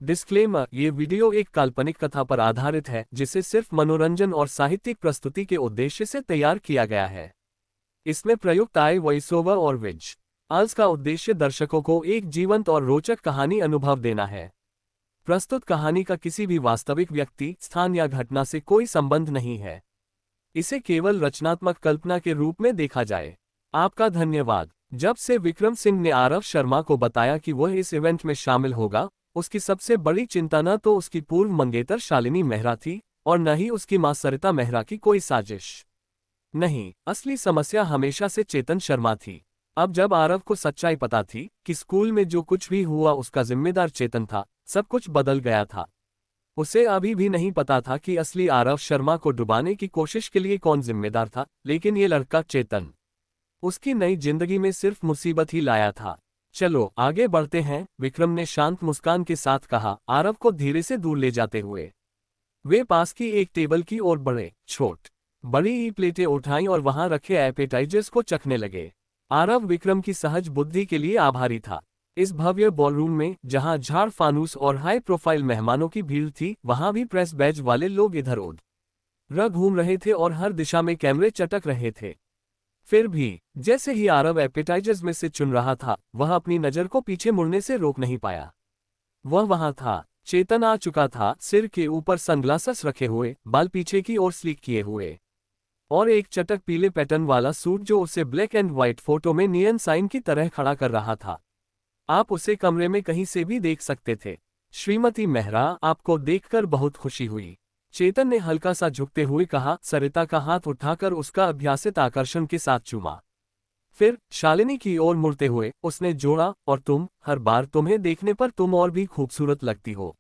Disclaimer, ये video एक काल्पनिक कथा पर आधारित है जिसे सिर्फ मनोरंजन और साहित्यिक प्रस्तुति के उद्देश्य से तैयार किया गया है। इसमें प्रयुक्त आए वॉइस ओवर और विजुअल्स का उद्देश्य दर्शकों को एक जीवंत और रोचक कहानी अनुभव देना है। प्रस्तुत कहानी का किसी भी वास्तविक व्यक्ति, स्थान या घटना से कोई संबंध नहीं है। इसे केवल रचनात्मक कल्पना के रूप में देखा जाए। आपका धन्यवाद। जब से विक्रम सिंह ने आरव शर्मा को बताया कि वह इस इवेंट में शामिल होगा, उसकी सबसे बड़ी चिंता न तो उसकी पूर्व मंगेतर शालिनी मेहरा थी और न ही उसकी मां सरिता मेहरा की कोई साजिश। नहीं, असली समस्या हमेशा से चेतन शर्मा थी। अब जब आरव को सच्चाई पता थी कि स्कूल में जो कुछ भी हुआ उसका जिम्मेदार चेतन था, सब कुछ बदल गया था। उसे अभी भी नहीं पता था कि असली आरव शर्मा को डुबाने की कोशिश के लिए कौन जिम्मेदार था, लेकिन ये लड़का चेतन उसकी नई जिंदगी में सिर्फ मुसीबत ही लाया था। चलो आगे बढ़ते हैं, विक्रम ने शांत मुस्कान के साथ कहा, आरव को धीरे से दूर ले जाते हुए। वे पास की एक टेबल की ओर बढ़े, बड़ी ही प्लेटें उठाईं और वहां रखे एपेटाइजर्स को चखने लगे। आरव विक्रम की सहज बुद्धि के लिए आभारी था। इस भव्य बॉलरूम में, जहां झाड़ फानूस और हाई प्रोफाइल मेहमानों की भीड़ थी, वहां भी प्रेस बैज वाले लोग इधर उधर घूम रहे थे और हर दिशा में कैमरे चटक रहे थे। फिर भी जैसे ही आरव एपेटाइजर्स में से चुन रहा था, वह अपनी नजर को पीछे मुड़ने से रोक नहीं पाया। वह वहां था, चेतन आ चुका था, सिर के ऊपर सनग्लासेस रखे हुए, बाल पीछे की ओर स्लीक किए हुए और एक चटक पीले पैटर्न वाला सूट जो उसे ब्लैक एंड व्हाइट फोटो में नियन साइन की तरह खड़ा कर रहा था। आप उसे कमरे में कहीं से भी देख सकते थे। श्रीमती मेहरा, आपको देखकर बहुत खुशी हुई, चेतन ने हल्का सा झुकते हुए कहा। सरिता का हाथ उठाकर उसका अभ्यासित आकर्षण के साथ चूमा। फिर शालिनी की ओर मुड़ते हुए उसने जोड़ा, और तुम, हर बार तुम्हें देखने पर तुम और भी खूबसूरत लगती हो।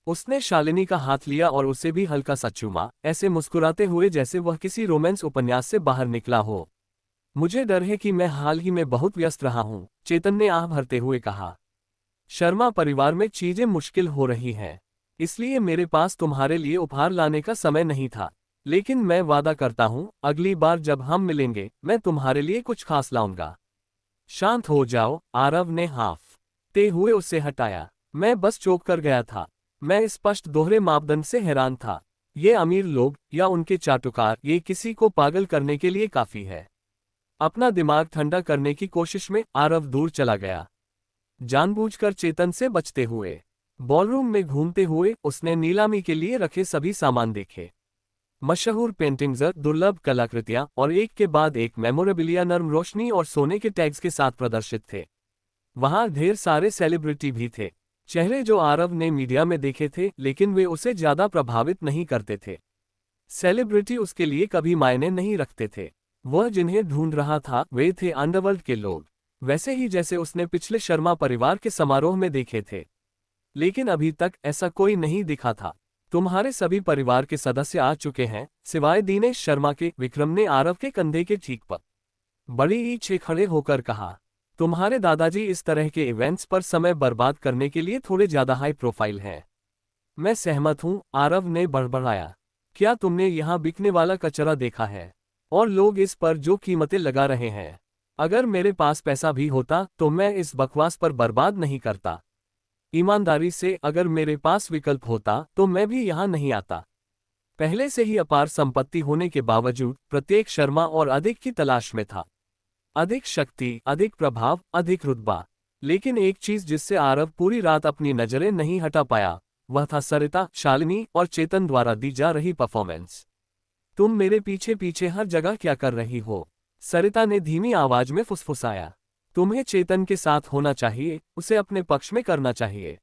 उसने शालिनी का हाथ लिया और उसे भी हल्का सा चूमा, ऐसे मुस्कुराते हुए जैसे वह किसी रोमांस उपन्यास से बाहर निकला हो। मुझे डर है कि मैं हाल ही में बहुत व्यस्त रहा हूं, चेतन ने आह भरते हुए कहा। शर्मा परिवार में चीजें मुश्किल हो रही हैं, इसलिए मेरे पास तुम्हारे लिए उपहार लाने का समय नहीं था, लेकिन मैं वादा करता हूं, अगली बार जब हम मिलेंगे मैं तुम्हारे लिए कुछ खास लाऊंगा। शांत हो जाओ, आरव ने हाफते हुए उससे हटाया। मैं बस चौंक कर गया था। मैं स्पष्ट दोहरे मापदंड से हैरान था। ये अमीर लोग या उनके चाटुकार, ये किसी को पागल करने के लिए काफी है। अपना दिमाग ठंडा करने की कोशिश में आरव दूर चला गया, जानबूझकर चेतन से बचते हुए। बॉलरूम में घूमते हुए उसने नीलामी के लिए रखे सभी सामान देखे। मशहूर पेंटिंग्स, दुर्लभ कलाकृतियां और एक के बाद एक मेमोरेबिलिया नर्म रोशनी और सोने के टैग्स के साथ प्रदर्शित थे। वहां ढेर सारे सेलिब्रिटी भी थे, चेहरे जो आरव ने मीडिया में देखे थे, लेकिन वे उसे ज्यादा प्रभावित नहीं करते थे। सेलिब्रिटी उसके लिए कभी मायने नहीं रखते थे। वह जिन्हें ढूंढ रहा था वे थे अंडरवर्ल्ड के लोग, वैसे ही जैसे उसने पिछले शर्मा परिवार के समारोह में देखे थे। लेकिन अभी तक ऐसा कोई नहीं दिखा था। तुम्हारे सभी परिवार के सदस्य आ चुके हैं, सिवाय दिनेश शर्मा के, विक्रम ने आरव के कंधे के ठीक पर बड़ी ही खड़े होकर कहा। तुम्हारे दादाजी इस तरह के इवेंट्स पर समय बर्बाद करने के लिए थोड़े ज्यादा हाई प्रोफाइल हैं। मैं सहमत हूं, आरव ने बड़बड़ाया। क्या तुमने यहाँ बिकने वाला कचरा देखा है? और लोग इस पर जो कीमतें लगा रहे हैं। अगर मेरे पास पैसा भी होता तो मैं इस बकवास पर बर्बाद नहीं करता। ईमानदारी से, अगर मेरे पास विकल्प होता तो मैं भी यहाँ नहीं आता। पहले से ही अपार संपत्ति होने के बावजूद प्रत्येक शर्मा और अधिक की तलाश में था। अधिक शक्ति, अधिक प्रभाव, अधिक रुतबा। लेकिन एक चीज जिससे आरव पूरी रात अपनी नजरें नहीं हटा पाया, वह था सरिता, शालिनी और चेतन द्वारा दी जा रही परफॉर्मेंस। तुम मेरे पीछे पीछे हर जगह क्या कर रही हो? सरिता ने धीमी आवाज में फुसफुसाया। तुम्हें चेतन के साथ होना चाहिए, उसे अपने पक्ष में करना चाहिए।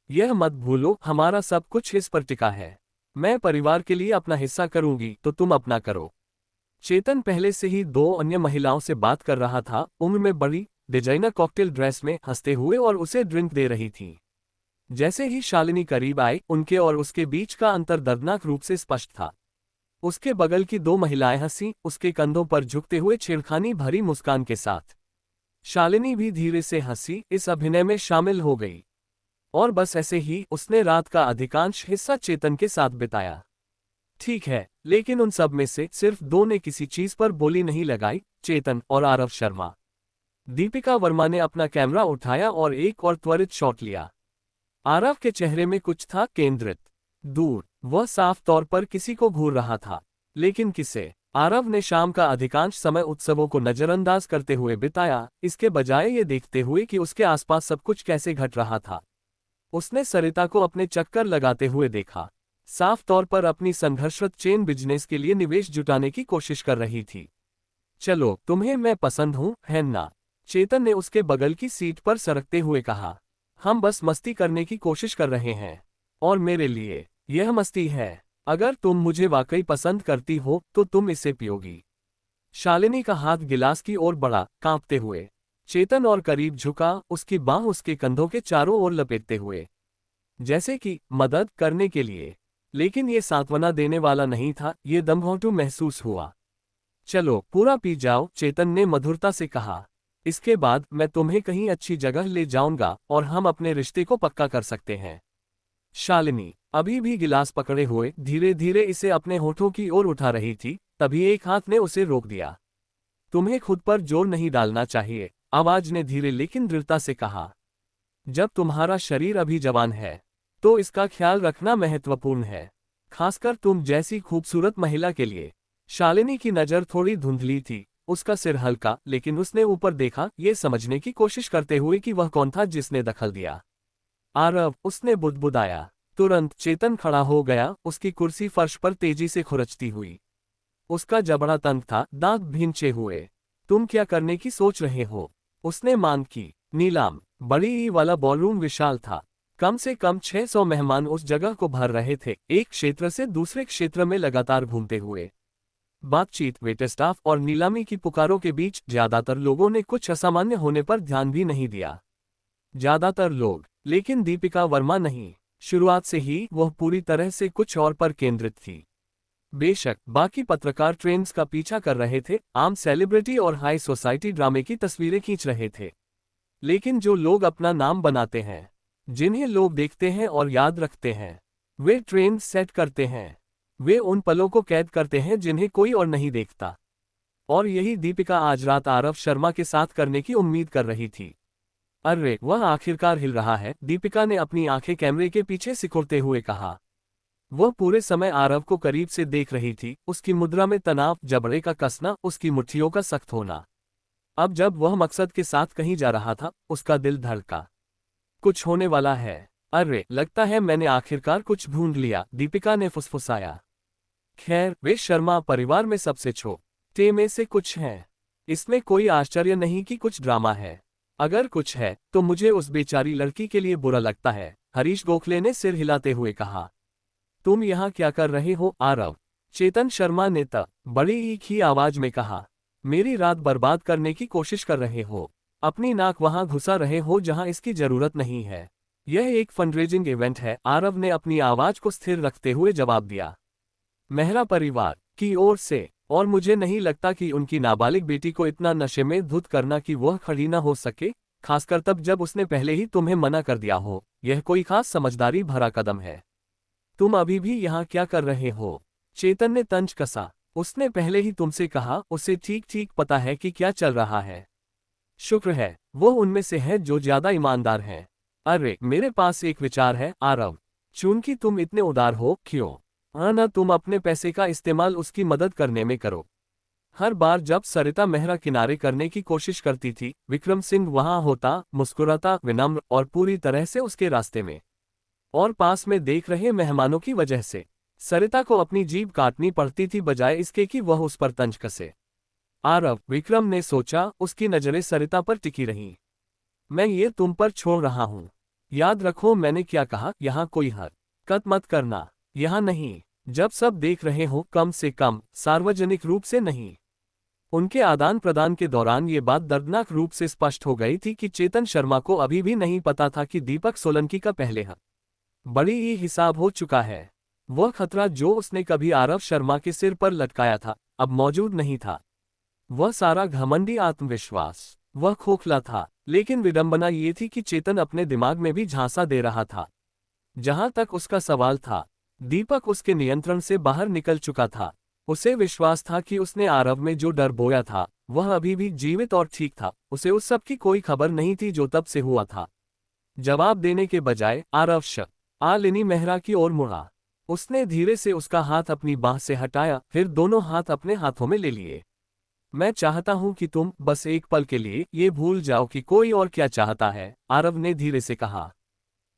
यह मत भूलो, हमारा सब कुछ इस पर टिका है। मैं परिवार के लिए अपना हिस्सा करूंगी तो तुम अपना करो। चेतन पहले से ही दो अन्य महिलाओं से बात कर रहा था, उम्र में बड़ी, डिजाइनर कॉकटेल ड्रेस में, हंसते हुए, और उसे ड्रिंक दे रही थी। जैसे ही शालिनी करीब आई, उनके और उसके बीच का अंतर दर्दनाक रूप से स्पष्ट था। उसके बगल की दो महिलाएं हंसी, उसके कंधों पर झुकते हुए छेड़खानी भरी मुस्कान के साथ। शालिनी भी धीरे से हंसी, इस अभिनय में शामिल हो गई। और बस ऐसे ही उसने रात का अधिकांश हिस्सा चेतन के साथ बिताया। ठीक है, लेकिन उन सब में से सिर्फ दो ने किसी चीज पर बोली नहीं लगाई, चेतन और आरव शर्मा। दीपिका वर्मा ने अपना कैमरा उठाया और एक और त्वरित शॉट लिया। आरव के चेहरे में कुछ था केंद्रित, दूर। वह साफ तौर पर किसी को घूर रहा था, लेकिन किसे? आरव ने शाम का अधिकांश समय उत्सवों को नजरअंदाज करते हुए बिताया, इसके बजाय ये देखते हुए कि उसके आसपास सब कुछ कैसे घट रहा था। उसने सरिता को अपने चक्कर लगाते हुए देखा, साफ तौर पर अपनी संघर्षरत चेन बिजनेस के लिए निवेश जुटाने की कोशिश कर रही थी। चलो, तुम्हें मैं पसंद हूं, है ना? चेतन ने उसके बगल की सीट पर सरकते हुए कहा। हम बस मस्ती करने की कोशिश कर रहे हैं, और मेरे लिए यह मस्ती है। अगर तुम मुझे वाकई पसंद करती हो तो तुम इसे पियोगी। शालिनी का हाथ गिलास की ओर बढ़ा, कांपते हुए। चेतन और करीब झुका, उसकी बांह उसके कंधों के चारों ओर लपेटते हुए, जैसे कि मदद करने के लिए। लेकिन ये सांत्वना देने वाला नहीं था, ये दमघोंटू महसूस हुआ। चलो, पूरा पी जाओ, चेतन ने मधुरता से कहा। इसके बाद मैं तुम्हें कहीं अच्छी जगह ले जाऊंगा और हम अपने रिश्ते को पक्का कर सकते हैं। शालिनी अभी भी गिलास पकड़े हुए धीरे धीरे इसे अपने होठों की ओर उठा रही थी, तभी एक हाथ ने उसे रोक दिया। तुम्हें खुद पर जोर नहीं डालना चाहिए, आवाज ने धीरे लेकिन दृढ़ता से कहा। जब तुम्हारा शरीर अभी जवान है तो इसका ख्याल रखना महत्वपूर्ण है, खासकर तुम जैसी खूबसूरत महिला के लिए। शालिनी की नजर थोड़ी धुंधली थी, उसका सिर हल्का, लेकिन उसने ऊपर देखा, ये समझने की कोशिश करते हुए कि वह कौन था जिसने दखल दिया। आरव, उसने बुदबुदाया। तुरंत चेतन खड़ा हो गया, उसकी कुर्सी फर्श पर तेजी से खुरचती हुई। उसका जबड़ा तंग था, दांत भींचे हुए। तुम क्या करने की सोच रहे हो? उसने मांग की। नीलाम। बड़ी ही वाला बॉलरूम विशाल था। कम से कम 600 मेहमान उस जगह को भर रहे थे, एक क्षेत्र से दूसरे क्षेत्र में लगातार घूमते हुए। बातचीत, वेटर स्टाफ और नीलामी की पुकारों के बीच ज्यादातर लोगों ने कुछ असामान्य होने पर ध्यान भी नहीं दिया। ज्यादातर लोग, लेकिन दीपिका वर्मा नहीं। शुरुआत से ही वह पूरी तरह से कुछ और पर केंद्रित थी। बेशक बाकी पत्रकार ट्रेंड्स का पीछा कर रहे थे, आम सेलिब्रिटी और हाई सोसाइटी ड्रामे की तस्वीरें खींच रहे थे, लेकिन जो लोग अपना नाम बनाते हैं, जिन्हें लोग देखते हैं और याद रखते हैं, वे ट्रेंड्स सेट करते हैं। वे उन पलों को कैद करते हैं जिन्हें कोई और नहीं देखता। और यही दीपिका आज रात आरव शर्मा के साथ करने की उम्मीद कर रही थी। अरे, वह आखिरकार हिल रहा है, दीपिका ने अपनी आंखें कैमरे के पीछे सिकुड़ते हुए कहा। वह पूरे समय आरव को करीब से देख रही थी, उसकी मुद्रा में तनाव, जबड़े का कसना, उसकी मुट्ठियों का सख्त होना। अब जब वह मकसद के साथ कहीं जा रहा था, उसका दिल धड़का। कुछ होने वाला है। अरे, लगता है मैंने आखिरकार कुछ ढूंढ लिया, दीपिका ने फुसफुसाया। खैर, वे शर्मा परिवार में सबसे छोटे में से कुछ हैं। इसमें कोई आश्चर्य नहीं कि कुछ ड्रामा है। अगर कुछ है तो मुझे उस बेचारी लड़की के लिए बुरा लगता है, हरीश गोखले ने सिर हिलाते हुए कहा। तुम यहाँ क्या कर रहे हो आरव? चेतन शर्मा ने बड़ी ही आवाज में कहा। मेरी रात बर्बाद करने की कोशिश कर रहे हो, अपनी नाक वहां घुसा रहे हो जहां इसकी जरूरत नहीं है। यह एक फंडरेजिंग इवेंट है, आरव ने अपनी आवाज को स्थिर रखते हुए जवाब दिया। मेहरा परिवार की ओर से, और मुझे नहीं लगता कि उनकी नाबालिग बेटी को इतना नशे में धुत करना कि वह खड़ी न हो सके, खासकर तब जब उसने पहले ही तुम्हें मना कर दिया हो, यह कोई खास समझदारी भरा कदम है। तुम अभी भी यहाँ क्या कर रहे हो? चेतन ने तंज कसा। उसने पहले ही तुमसे कहा, उसे ठीक ठीक पता है कि क्या चल रहा है। शुक्र है वो उनमें से है जो ज्यादा ईमानदार हैं। अरे, मेरे पास एक विचार है आरव, चूंकि तुम इतने उदार हो, क्यों ना तुम अपने पैसे का इस्तेमाल उसकी मदद करने में करो। हर बार जब सरिता मेहरा किनारे करने की कोशिश करती थी, विक्रम सिंह वहां होता, मुस्कुराता, विनम्र और पूरी तरह से उसके रास्ते में। और पास में देख रहे मेहमानों की वजह से सरिता को अपनी जीभ काटनी पड़ती थी, बजाय इसके कि वह उस पर तंज कसे। आरव, विक्रम ने सोचा, उसकी नजरें सरिता पर टिकी रहीं। मैं ये तुम पर छोड़ रहा हूं। याद रखो मैंने क्या कहा, यहाँ कोई हरकत मत करना। यहाँ नहीं, जब सब देख रहे हो, कम से कम सार्वजनिक रूप से नहीं। उनके आदान प्रदान के दौरान ये बात दर्दनाक रूप से स्पष्ट हो गई थी कि चेतन शर्मा को अभी भी नहीं पता था कि दीपक सोलंकी का पहले बड़ी ही हिसाब हो चुका है। वह खतरा जो उसने कभी आरव शर्मा के सिर पर लटकाया था, अब मौजूद नहीं था। वह सारा घमंडी आत्मविश्वास, वह खोखला था, लेकिन विडंबना ये थी कि चेतन अपने दिमाग में भी झांसा दे रहा था। जहां तक उसका सवाल था, दीपक उसके नियंत्रण से बाहर निकल चुका था। उसे विश्वास था कि उसने आरव में जो डर बोया था, वह अभी भी जीवित और ठीक था। उसे उस सब की कोई खबर नहीं थी जो तब से हुआ था। जवाब देने के बजाय आरव शालिनी मेहरा की ओर मुड़ा। उसने धीरे से उसका हाथ अपनी बाह से हटाया, फिर दोनों हाथ अपने हाथों में ले लिए। मैं चाहता हूं कि तुम बस एक पल के लिए ये भूल जाओ कि कोई और क्या चाहता है, आरव ने धीरे से कहा।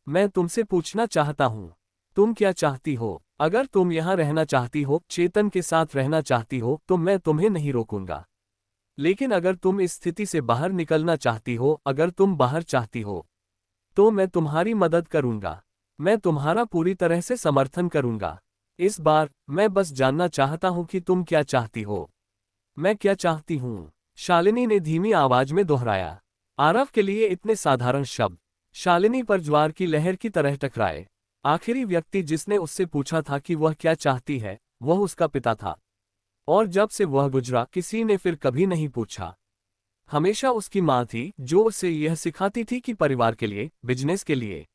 मैं तुमसे पूछना चाहता हूं, तुम क्या चाहती हो? अगर तुम यहाँ रहना चाहती हो, चेतन के साथ रहना चाहती हो, तो मैं तुम्हें नहीं रोकूंगा। लेकिन अगर तुम इस स्थिति से बाहर निकलना चाहती हो, अगर तुम बाहर चाहती हो, तो मैं तुम्हारी मदद करूंगा। मैं तुम्हारा पूरी तरह से समर्थन करूंगा। इस बार मैं बस जानना चाहता हूं कि तुम क्या चाहती हो। मैं क्या चाहती हूं? शालिनी ने धीमी आवाज में दोहराया। आरव के लिए इतने साधारण शब्द शालिनी पर ज्वार की लहर की तरह टकराए। आखिरी व्यक्ति जिसने उससे पूछा था कि वह क्या चाहती है, वह उसका पिता था। और जब से वह गुजरा, किसी ने फिर कभी नहीं पूछा। हमेशा उसकी माँ थी जो उसे यह सिखाती थी कि परिवार के लिए, बिजनेस के लिए,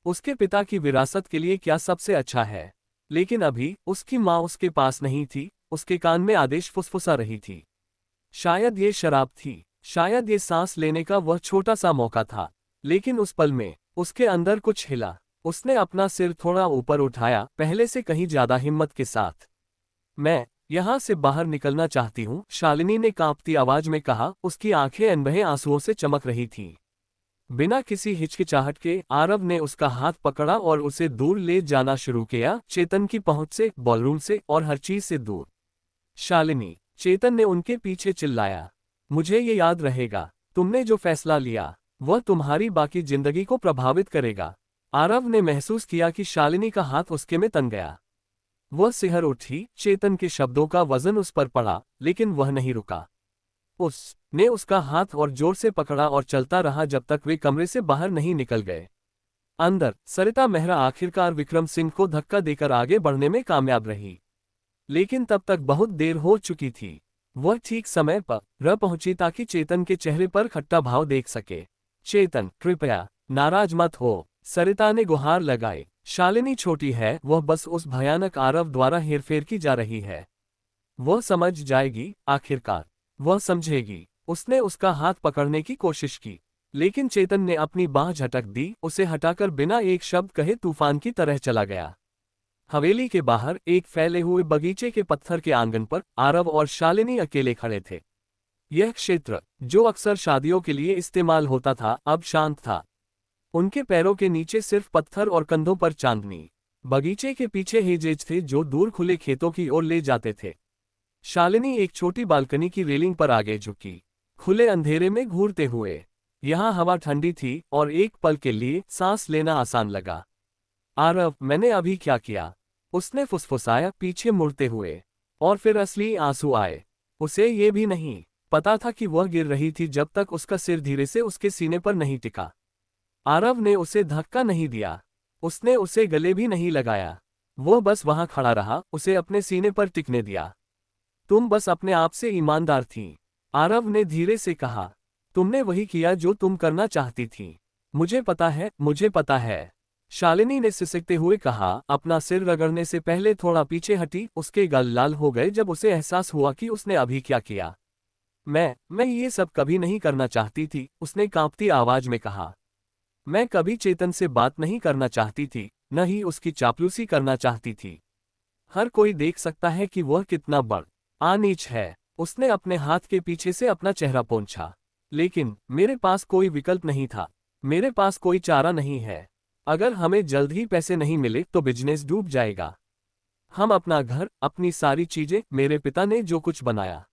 उसके पिता की विरासत के लिए क्या सबसे अच्छा है। लेकिन अभी उसकी माँ उसके पास नहीं थी, उसके कान में आदेश फुसफुसा रही थी। शायद ये शराब थी, शायद ये सांस लेने का वह छोटा सा मौका था। लेकिन उस पल में उसके अंदर कुछ हिला। उसने अपना सिर थोड़ा ऊपर उठाया, पहले से कहीं ज्यादा हिम्मत के साथ। मैं यहां से बाहर निकलना चाहती हूं, शालिनी ने कांपती आवाज में कहा। उसकी आंखें अनबहे आंसुओं से चमक रही थीं। बिना किसी हिचकिचाहट के आरव ने उसका हाथ पकड़ा और उसे दूर ले जाना शुरू किया, चेतन की पहुंच से, बॉलरूम से और हर चीज से दूर। शालिनी, चेतन ने उनके पीछे चिल्लाया, मुझे ये याद रहेगा। तुमने जो फैसला लिया, वह तुम्हारी बाकी जिंदगी को प्रभावित करेगा। आरव ने महसूस किया कि शालिनी का हाथ उसके में तन गया। वह सिहर उठी, चेतन के शब्दों का वजन उस पर पड़ा, लेकिन वह नहीं रुका। उसने उसका हाथ और जोर से पकड़ा और चलता रहा जब तक वे कमरे से बाहर नहीं निकल गए। अंदर सरिता मेहरा आखिरकार विक्रम सिंह को धक्का देकर आगे बढ़ने में कामयाब रही। लेकिन तब तक बहुत देर हो चुकी थी। वह ठीक समय पर पहुंची ताकि चेतन के चेहरे पर खट्टा भाव देख सके। चेतन, कृपया नाराज मत हो, सरिता ने गुहार लगाई। शालिनी छोटी है, वह बस उस भयानक आरव द्वारा हेरफेर की जा रही है। वह समझ जाएगी, आखिरकार वह समझेगी। उसने उसका हाथ पकड़ने की कोशिश की, लेकिन चेतन ने अपनी बाह झटक दी, उसे हटाकर बिना एक शब्द कहे तूफान की तरह चला गया। हवेली के बाहर एक फैले हुए बगीचे के पत्थर के आंगन पर आरव और शालिनी अकेले खड़े थे। यह क्षेत्र, जो अक्सर शादियों के लिए इस्तेमाल होता था, अब शांत था। उनके पैरों के नीचे सिर्फ पत्थर और कंधों पर चांदनी। बगीचे के पीछे हेजेज थे जो दूर खुले खेतों की ओर ले जाते थे। शालिनी एक छोटी बालकनी की रेलिंग पर आगे झुकी, खुले अंधेरे में घूरते हुए। यहाँ हवा ठंडी थी और एक पल के लिए सांस लेना आसान लगा। आरव, मैंने अभी क्या किया? उसने फुसफुसाया, पीछे मुड़ते हुए। और फिर असली आंसू आए। उसे ये भी नहीं पता था कि वह गिर रही थी जब तक उसका सिर धीरे से उसके सीने पर नहीं टिका। आरव ने उसे धक्का नहीं दिया, उसने उसे गले भी नहीं लगाया। वो बस वहां खड़ा रहा, उसे अपने सीने पर टिकने दिया। तुम बस अपने आप से ईमानदार थीं, आरव ने धीरे से कहा। तुमने वही किया जो तुम करना चाहती थी। मुझे पता है, मुझे पता है, शालिनी ने सिसकते हुए कहा, अपना सिर रगड़ने से पहले थोड़ा पीछे हटी। उसके गाल लाल हो गए जब उसे एहसास हुआ कि उसने अभी क्या किया। मैं ये सब कभी नहीं करना चाहती थी, उसने कांपती आवाज में कहा। मैं कभी चेतन से बात नहीं करना चाहती थी, न ही उसकी चापलूसी करना चाहती थी। हर कोई देख सकता है कि वह कितना नीच है। उसने अपने हाथ के पीछे से अपना चेहरा पोंछा। लेकिन मेरे पास कोई विकल्प नहीं था, मेरे पास कोई चारा नहीं है। अगर हमें जल्द ही पैसे नहीं मिले तो बिजनेस डूब जाएगा। हम अपना घर, अपनी सारी चीजें, मेरे पिता ने जो कुछ बनाया,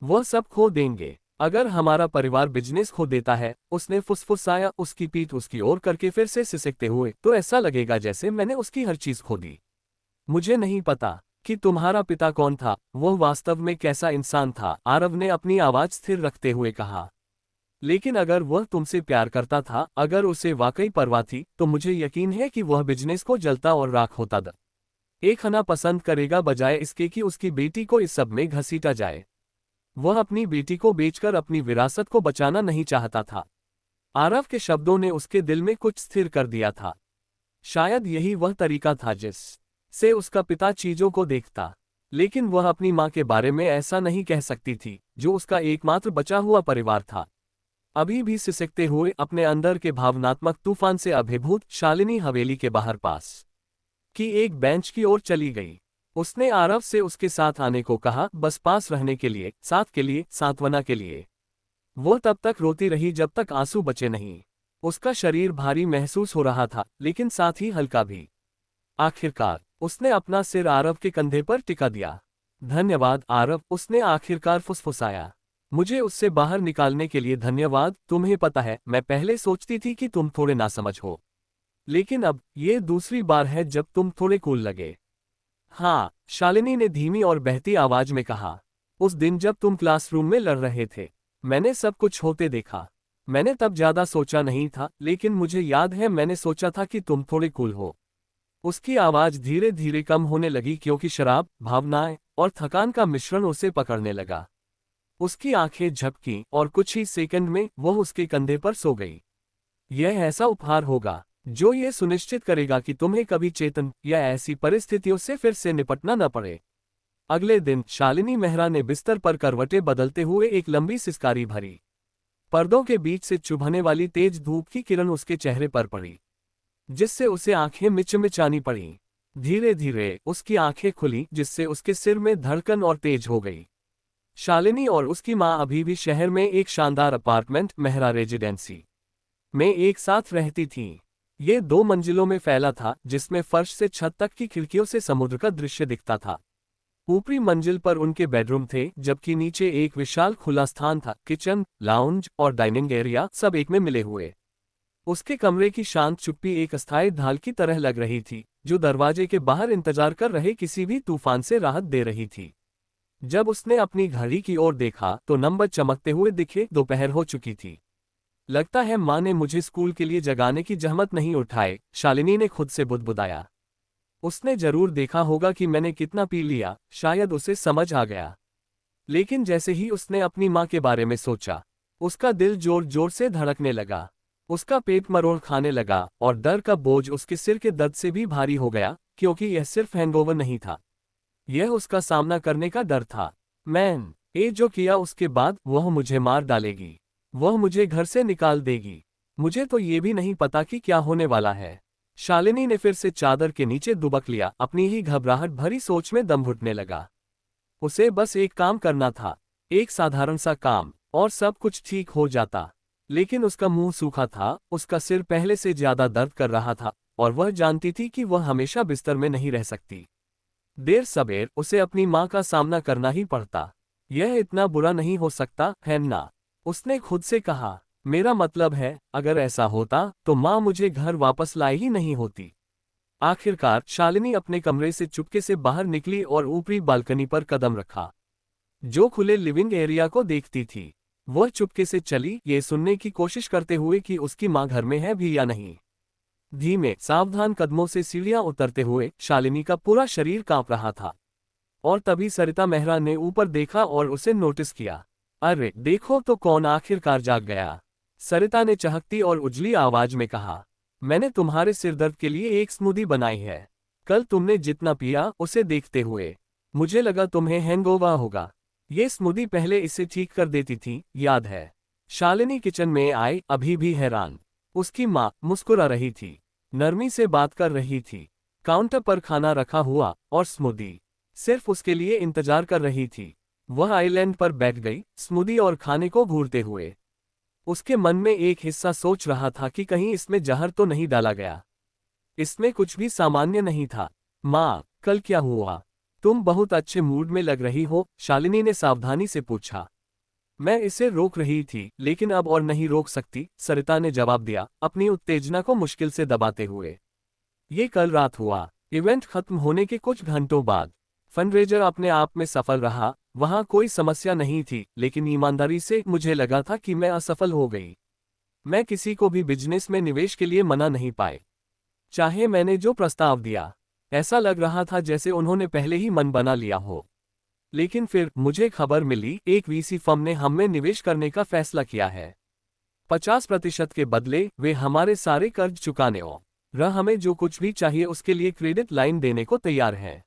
वह सब खो देंगे। अगर हमारा परिवार बिजनेस खो देता है, उसने फुसफुसाया, उसकी पीठ उसकी ओर करके फिर से सिसकते हुए, तो ऐसा लगेगा जैसे मैंने उसकी हर चीज खो दी। मुझे नहीं पता कि तुम्हारा पिता कौन था, वह वास्तव में कैसा इंसान था, आरव ने अपनी आवाज स्थिर रखते हुए कहा। लेकिन अगर वह तुमसे प्यार करता था, अगर उसे वाकई परवाह थी, तो मुझे यकीन है कि वह बिजनेस को जलता और राख होता एक खाना पसंद करेगा, बजाय इसके कि उसकी बेटी को इस सब में घसीटा जाए। वह अपनी बेटी को बेचकर अपनी विरासत को बचाना नहीं चाहता था। आरव के शब्दों ने उसके दिल में कुछ स्थिर कर दिया था। शायद यही वह तरीका था जिससे उसका पिता चीजों को देखता। लेकिन वह अपनी मां के बारे में ऐसा नहीं कह सकती थी, जो उसका एकमात्र बचा हुआ परिवार था। अभी भी सिसकते हुए अपने अंदर के भावनात्मक तूफान से अभिभूत शालिनी हवेली के बाहर पास की एक बेंच की ओर चली गई। उसने आरव से उसके साथ आने को कहा, बस पास रहने के लिए, साथ के लिए, सांत्वना के लिए। वो तब तक रोती रही जब तक आंसू बचे नहीं। उसका शरीर भारी महसूस हो रहा था, लेकिन साथ ही हल्का भी। आखिरकार उसने अपना सिर आरव के कंधे पर टिका दिया। धन्यवाद आरव, उसने आखिरकार फुसफुसाया। मुझे उससे बाहर निकालने के लिए धन्यवाद। तुम्हें पता है, मैं पहले सोचती थी कि तुम थोड़े नासमझ हो, लेकिन अब ये दूसरी बार है जब तुम थोड़े कूल लगे। हाँ, शालिनी ने धीमी और बहती आवाज में कहा। उस दिन जब तुम क्लासरूम में लड़ रहे थे, मैंने सब कुछ होते देखा। मैंने तब ज्यादा सोचा नहीं था, लेकिन मुझे याद है मैंने सोचा था कि तुम थोड़े कूल हो। उसकी आवाज धीरे धीरे कम होने लगी क्योंकि शराब, भावनाएं और थकान का मिश्रण उसे पकड़ने लगा। उसकी आंखें झपकी और कुछ ही सेकंड में वह उसके कंधे पर सो गई। यह ऐसा उपहार होगा जो ये सुनिश्चित करेगा कि तुम्हें कभी चेतन या ऐसी परिस्थितियों से फिर से निपटना न पड़े। अगले दिन शालिनी मेहरा ने बिस्तर पर करवटें बदलते हुए एक लंबी सिसकारी भरी। पर्दों के बीच से चुभने वाली तेज धूप की किरण उसके चेहरे पर पड़ी, जिससे उसे आंखें मिचमिचानी पड़ी। धीरे धीरे उसकी आंखें खुली, जिससे उसके सिर में धड़कन और तेज हो गई। शालिनी और उसकी मां अभी भी शहर में एक शानदार अपार्टमेंट मेहरा रेजिडेंसी में एक साथ रहती थीं। ये 2 मंजिलों में फैला था, जिसमें फर्श से छत तक की खिड़कियों से समुद्र का दृश्य दिखता था। ऊपरी मंजिल पर उनके बेडरूम थे, जबकि नीचे एक विशाल खुला स्थान था। किचन, लाउंज और डाइनिंग एरिया सब एक में मिले हुए। उसके कमरे की शांत चुप्पी एक अस्थायी ढाल की तरह लग रही थी, जो दरवाजे के बाहर इंतजार कर रहे किसी भी तूफान से राहत दे रही थी। जब उसने अपनी घड़ी की ओर देखा तो नंबर चमकते हुए दिखे। दोपहर हो चुकी थी। लगता है माँ ने मुझे स्कूल के लिए जगाने की जहमत नहीं उठाए, शालिनी ने खुद से बुदबुदाया। उसने जरूर देखा होगा कि मैंने कितना पी लिया, शायद उसे समझ आ गया। लेकिन जैसे ही उसने अपनी माँ के बारे में सोचा, उसका दिल जोर जोर से धड़कने लगा। उसका पेट मरोड़ खाने लगा और डर का बोझ उसके सिर के दर्द से भी भारी हो गया, क्योंकि यह सिर्फ हैंगओवर नहीं था, यह उसका सामना करने का डर था। ये जो किया उसके बाद वह मुझे मार डालेगी, वह मुझे घर से निकाल देगी। मुझे तो ये भी नहीं पता कि क्या होने वाला है। शालिनी ने फिर से चादर के नीचे दुबक लिया। अपनी ही घबराहट भरी सोच में दम घुटने लगा। उसे बस एक काम करना था, एक साधारण सा काम, और सब कुछ ठीक हो जाता। लेकिन उसका मुंह सूखा था, उसका सिर पहले से ज्यादा दर्द कर रहा था, और वह जानती थी कि वह हमेशा बिस्तर में नहीं रह सकती। देर सबेर उसे अपनी माँ का सामना करना ही पड़ता। यह इतना बुरा नहीं हो सकता है ना, उसने खुद से कहा। मेरा मतलब है, अगर ऐसा होता तो माँ मुझे घर वापस लाई ही नहीं होती। आखिरकार शालिनी अपने कमरे से चुपके से बाहर निकली और ऊपरी बालकनी पर कदम रखा, जो खुले लिविंग एरिया को देखती थी। वह चुपके से चली, ये सुनने की कोशिश करते हुए कि उसकी माँ घर में है भी या नहीं। धीमे सावधान कदमों से सीढ़ियां उतरते हुए शालिनी का पूरा शरीर कांप रहा था। और तभी सरिता मेहरा ने ऊपर देखा और उसे नोटिस किया। अरे देखो तो कौन आखिरकार जाग गया, सरिता ने चहकती और उजली आवाज में कहा। मैंने तुम्हारे सिरदर्द के लिए एक स्मूदी बनाई है। कल तुमने जितना पिया उसे देखते हुए मुझे लगा तुम्हें हैंगओवर होगा। ये स्मूदी पहले इसे ठीक कर देती थी, याद है? शालिनी किचन में आई, अभी भी हैरान। उसकी माँ मुस्कुरा रही थी, नरमी से बात कर रही थी। काउंटर पर खाना रखा हुआ और स्मूदी सिर्फ उसके लिए इंतजार कर रही थी। वह आइलैंड पर बैठ गई, स्मूदी और खाने को घूरते हुए। उसके मन में एक हिस्सा सोच रहा था कि कहीं इसमें जहर तो नहीं डाला गया। इसमें कुछ भी सामान्य नहीं था। माँ, कल क्या हुआ? तुम बहुत अच्छे मूड में लग रही हो, शालिनी ने सावधानी से पूछा। मैं इसे रोक रही थी, लेकिन अब और नहीं रोक सकती, सरिता ने जवाब दिया, अपनी उत्तेजना को मुश्किल से दबाते हुए। ये कल रात हुआ, इवेंट खत्म होने के कुछ घंटों बाद। फंडरेजर अपने आप में सफल रहा, वहां कोई समस्या नहीं थी, लेकिन ईमानदारी से मुझे लगा था कि मैं असफल हो गई। मैं किसी को भी बिजनेस में निवेश के लिए मना नहीं पाए, चाहे मैंने जो प्रस्ताव दिया। ऐसा लग रहा था जैसे उन्होंने पहले ही मन बना लिया हो। लेकिन फिर मुझे खबर मिली, एक वीसी फर्म ने हम में निवेश करने का फैसला किया है। 50% के बदले वे हमारे सारे कर्ज चुकाने और हमें जो कुछ भी चाहिए उसके लिए क्रेडिट लाइन देने को तैयार हैं।